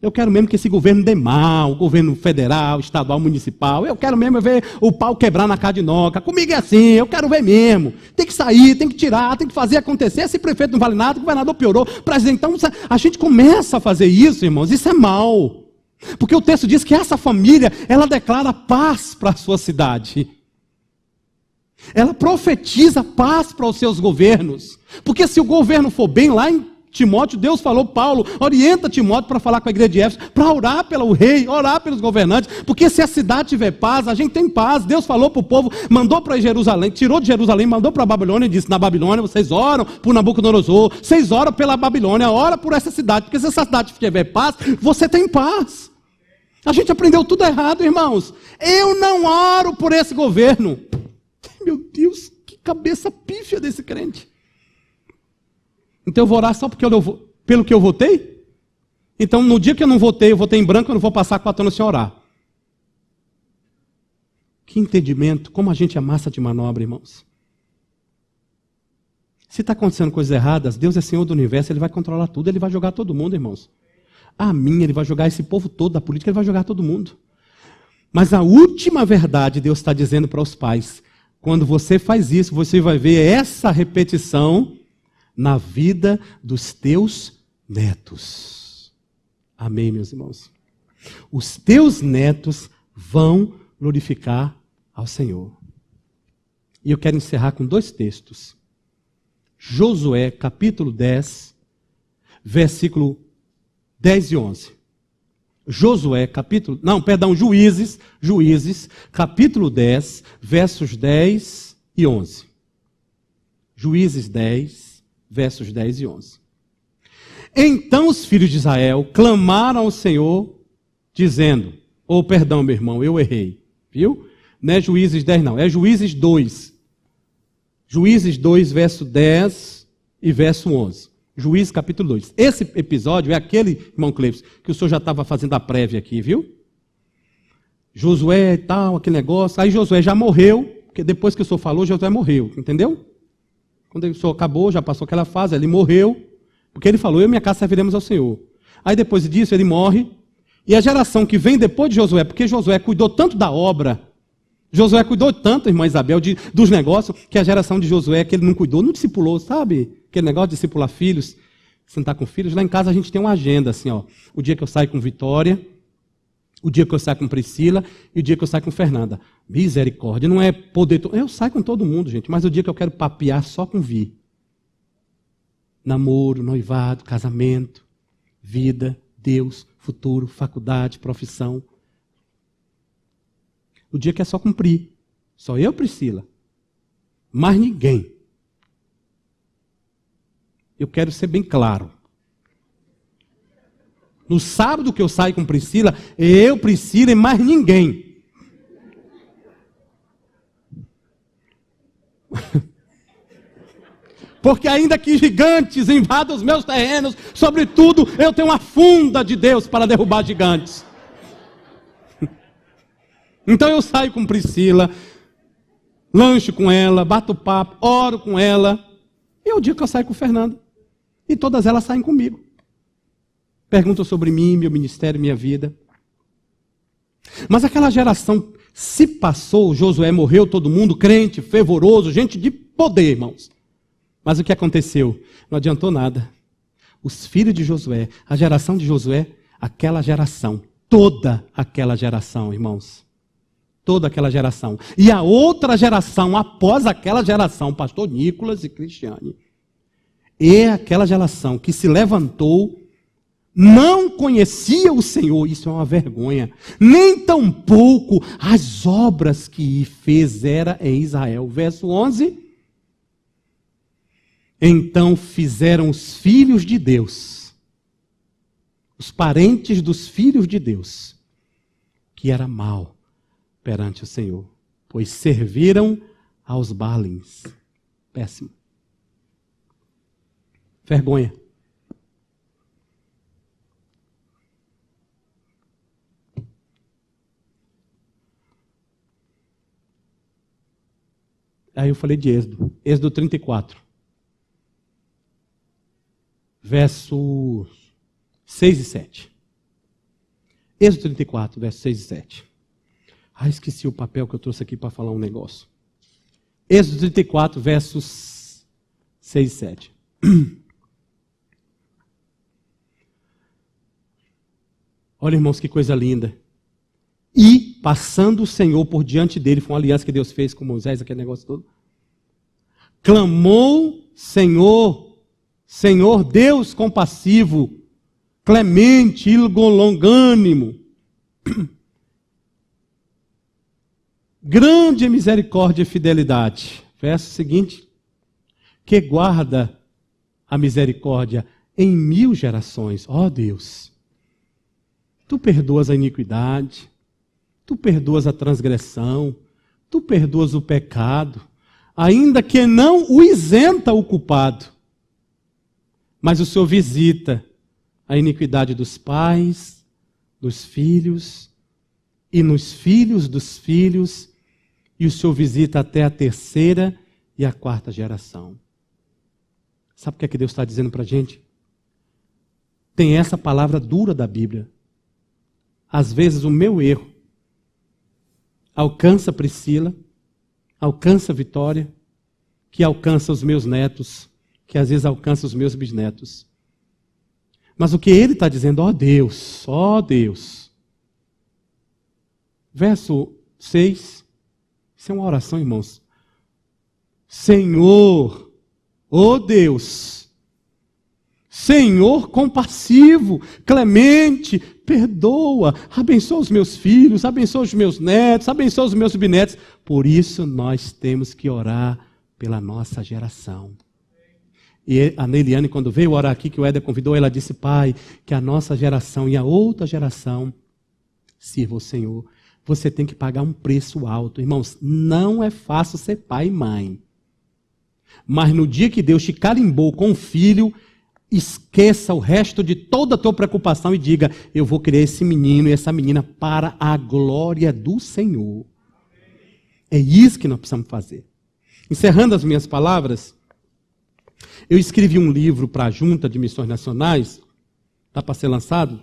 S1: Eu quero mesmo que esse governo dê mal, o governo federal, estadual, municipal. Eu quero mesmo ver o pau quebrar na cadinoca. Comigo é assim, eu quero ver mesmo. Tem que sair, tem que tirar, tem que fazer acontecer. Esse prefeito não vale nada, o governador piorou. Presidente, então a gente começa a fazer isso, irmãos. Isso é mal. Porque o texto diz que essa família, ela declara paz para a sua cidade. Ela profetiza paz para os seus governos. Porque se o governo for bem, lá em Timóteo, Deus falou, Paulo, orienta Timóteo para falar com a igreja de Éfeso, para orar pelo rei, orar pelos governantes, porque se a cidade tiver paz, a gente tem paz. Deus falou para o povo, mandou para Jerusalém, tirou de Jerusalém, mandou para a Babilônia e disse, na Babilônia vocês oram por Nabucodonosor, vocês oram pela Babilônia, ora por essa cidade, porque se essa cidade tiver paz, você tem paz. A gente aprendeu tudo errado, irmãos. Eu não oro por esse governo. Meu Deus, que cabeça pífia desse crente. Então eu vou orar só porque pelo que eu votei? Então no dia que eu não votei, eu votei em branco, eu não vou passar 4 anos sem orar. Que entendimento, como a gente é massa de manobra, irmãos. Se está acontecendo coisas erradas, Deus é Senhor do universo, Ele vai controlar tudo, Ele vai jogar todo mundo, irmãos. A mim, Ele vai jogar esse povo todo da política, Ele vai jogar todo mundo. Mas a última verdade, Deus está dizendo para os pais, quando você faz isso, você vai ver essa repetição na vida dos teus netos. Amém, meus irmãos? Os teus netos vão glorificar ao Senhor. E eu quero encerrar com 2 textos. Josué, capítulo 10, versículo 10 e 11. Juízes, capítulo 10, versos 10 e 11. Juízes 10, versos 10 e 11. Então os filhos de Israel clamaram ao Senhor, dizendo, perdão, meu irmão, eu errei, viu? Não é Juízes 10 não, é Juízes 2. Juízes 2, verso 10 e verso 11. Juízes capítulo 2. Esse episódio é aquele, irmão Cleves, que o senhor já estava fazendo a prévia aqui, viu? Josué e tal, aquele negócio. Aí Josué já morreu, porque depois que o senhor falou, Josué morreu, entendeu? Quando o senhor acabou, já passou aquela fase, ele morreu, porque ele falou, eu e minha casa serviremos ao Senhor. Aí depois disso ele morre, e a geração que vem depois de Josué, porque Josué cuidou tanto da obra, Josué cuidou tanto, irmã Isabel, dos negócios, que a geração de Josué, que ele não cuidou, não discipulou, sabe? Aquele negócio de discipular filhos, sentar com filhos. Lá em casa a gente tem uma agenda, assim, ó. O dia que eu saio com Vitória, o dia que eu saio com Priscila e o dia que eu saio com Fernanda. Misericórdia, não é poder... Eu saio com todo mundo, gente, mas o dia que eu quero papear só com Vi. Namoro, noivado, casamento, vida, Deus, futuro, faculdade, profissão. O dia que é só cumprir. Só eu, Priscila. Mais ninguém. Eu quero ser bem claro. No sábado que eu saio com Priscila, eu, Priscila e mais ninguém. Porque ainda que gigantes invadam os meus terrenos, sobretudo eu tenho uma funda de Deus para derrubar gigantes. Então eu saio com Priscila, lancho com ela, bato papo, oro com ela. E é o dia que eu saio com Fernanda. E todas elas saem comigo. Perguntam sobre mim, meu ministério, minha vida. Mas aquela geração se passou, Josué morreu, todo mundo crente, fervoroso, gente de poder, irmãos. Mas o que aconteceu? Não adiantou nada. Os filhos de Josué, a geração de Josué, aquela geração, toda aquela geração, irmãos. Toda aquela geração. E a outra geração, após aquela geração, pastor Nicolas e Cristiane, é aquela geração que se levantou, não conhecia o Senhor, isso é uma vergonha, nem tampouco as obras que fizera em Israel. Verso 11. Então fizeram os filhos de Deus, os parentes dos filhos de Deus, que era mal perante o Senhor, pois serviram aos Baalins. Péssimo. Vergonha. Aí eu falei de Êxodo. Êxodo 34. Versos 6 e 7. Êxodo 34, versos 6 e 7. Esqueci o papel que eu trouxe aqui para falar um negócio. Êxodo 34, versos 6 e 7. Olha, irmãos, que coisa linda. E, passando o Senhor por diante dele, foi uma aliança que Deus fez com Moisés, aquele negócio todo. Clamou, Senhor, Senhor Deus compassivo, clemente e longânimo, grande em misericórdia e fidelidade. Verso seguinte. Que guarda a misericórdia em 1000 gerações. Ó Deus, tu perdoas a iniquidade, tu perdoas a transgressão, tu perdoas o pecado, ainda que não o isenta o culpado. Mas o Senhor visita a iniquidade dos pais, dos filhos, e nos filhos dos filhos, e o Senhor visita até a 3ª e a 4ª geração. Sabe o que é que Deus está dizendo para a gente? Tem essa palavra dura da Bíblia. Às vezes o meu erro alcança Priscila, alcança Vitória, que alcança os meus netos, que às vezes alcança os meus bisnetos. Mas o que ele está dizendo, ó Deus. Verso 6, isso é uma oração, irmãos. Senhor, ó Deus, Senhor compassivo, clemente, perdoa, abençoa os meus filhos, abençoa os meus netos, abençoa os meus bisnetos. Por isso nós temos que orar pela nossa geração. E a Neiliane, quando veio orar aqui, que o Éder convidou, ela disse, Pai, que a nossa geração e a outra geração sirva o Senhor. Você tem que pagar um preço alto. Irmãos, não é fácil ser pai e mãe. Mas no dia que Deus te carimbou com um filho, esqueça o resto de toda a tua preocupação e diga, eu vou criar esse menino e essa menina para a glória do Senhor. É isso que nós precisamos fazer. Encerrando as minhas palavras, eu escrevi um livro para a Junta de Missões Nacionais, está para ser lançado.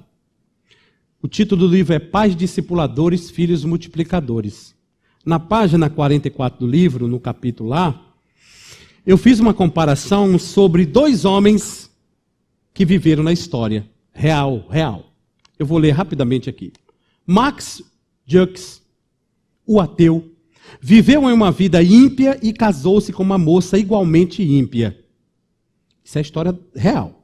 S1: O título do livro é Pais Discipuladores, Filhos Multiplicadores. Na página 44 do livro, no capítulo lá, eu fiz uma comparação sobre 2 homens que viveram na história. Real. Eu vou ler rapidamente aqui. Max Jukes, o ateu, viveu em uma vida ímpia e casou-se com uma moça igualmente ímpia. Isso é história real.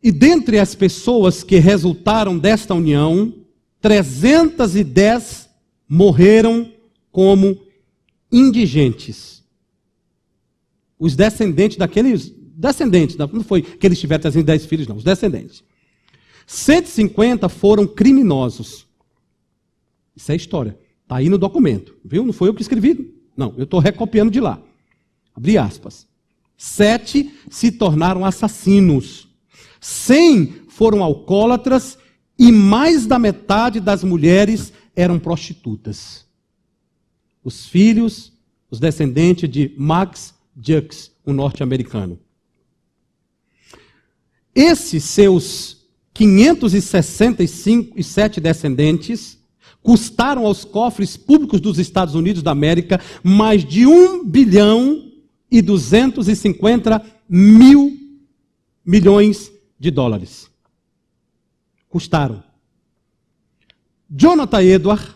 S1: E dentre as pessoas que resultaram desta união, 310 morreram como indigentes. Os descendentes daqueles... não foi que eles tiveram 310 filhos, não. Os descendentes. 150 foram criminosos. Isso é história. Está aí no documento. Viu? Não foi eu que escrevi. Não, eu estou recopiando de lá. Abri aspas. 7 se tornaram assassinos. 100 foram alcoólatras e mais da metade das mulheres eram prostitutas. Os filhos, os descendentes de Max Jukes, um norte-americano. Esses seus 567 descendentes custaram aos cofres públicos dos Estados Unidos da América mais de 1 bilhão e 250 mil milhões de dólares. Custaram. Jonathan Edwards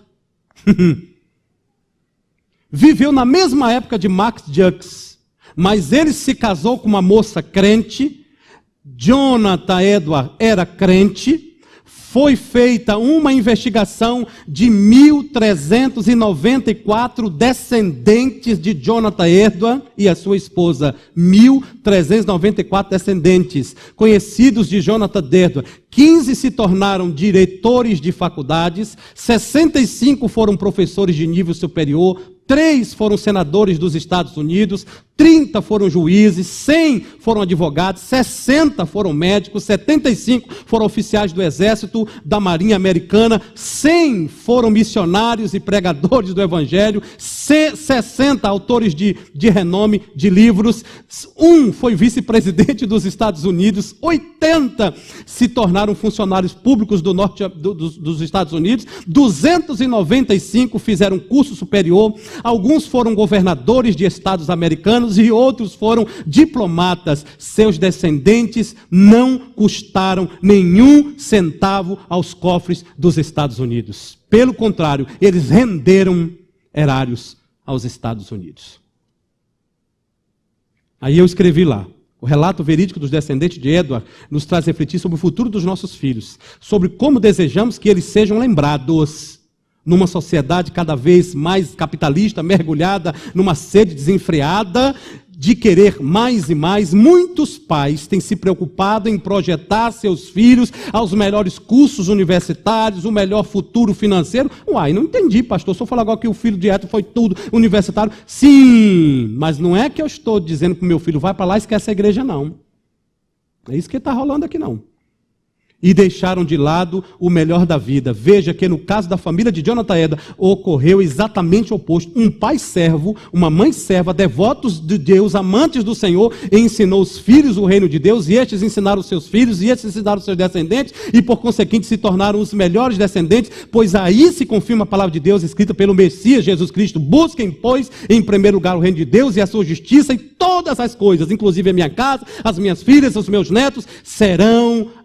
S1: viveu na mesma época de Max Jukes, mas ele se casou com uma moça crente. Jonathan Edwards era crente. Foi feita uma investigação de 1.394 descendentes de Jonathan Edwards e a sua esposa. 1.394 descendentes conhecidos de Jonathan Edwards. 15 se tornaram diretores de faculdades, 65 foram professores de nível superior, 3 foram senadores dos Estados Unidos, 30 foram juízes, 100 foram advogados, 60 foram médicos, 75 foram oficiais do exército, Exército, da Marinha Americana, 100 foram missionários e pregadores do Evangelho, 60 autores de renome de livros, um foi vice-presidente dos Estados Unidos, 80 se tornaram funcionários públicos do norte dos Estados Unidos, 295 fizeram curso superior, alguns foram governadores de estados americanos e outros foram diplomatas. Seus descendentes não custaram nenhum centavo aos cofres dos Estados Unidos. Pelo contrário, eles renderam erários aos Estados Unidos. Aí eu escrevi lá: o relato verídico dos descendentes de Edward nos traz refletir sobre o futuro dos nossos filhos, sobre como desejamos que eles sejam lembrados numa sociedade cada vez mais capitalista, mergulhada numa sede desenfreada de querer mais e mais. Muitos pais têm se preocupado em projetar seus filhos aos melhores cursos universitários, o melhor futuro financeiro. Uai, não entendi, pastor. Se eu falar agora que o filho de Edward foi tudo universitário. Sim, mas não é que eu estou dizendo que o meu filho vai para lá e esquece a igreja, não. É isso que está rolando aqui, não. E deixaram de lado o melhor da vida. Veja que no caso da família de Jonathan Edwards, ocorreu exatamente o oposto. Um pai servo, uma mãe serva, devotos de Deus, amantes do Senhor, ensinou os filhos o reino de Deus, e estes ensinaram os seus filhos, e estes ensinaram os seus descendentes, e por conseguinte se tornaram os melhores descendentes, pois aí se confirma a palavra de Deus escrita pelo Messias Jesus Cristo. Busquem, pois, em primeiro lugar o reino de Deus e a sua justiça, e todas as coisas, inclusive a minha casa, as minhas filhas, os meus netos, serão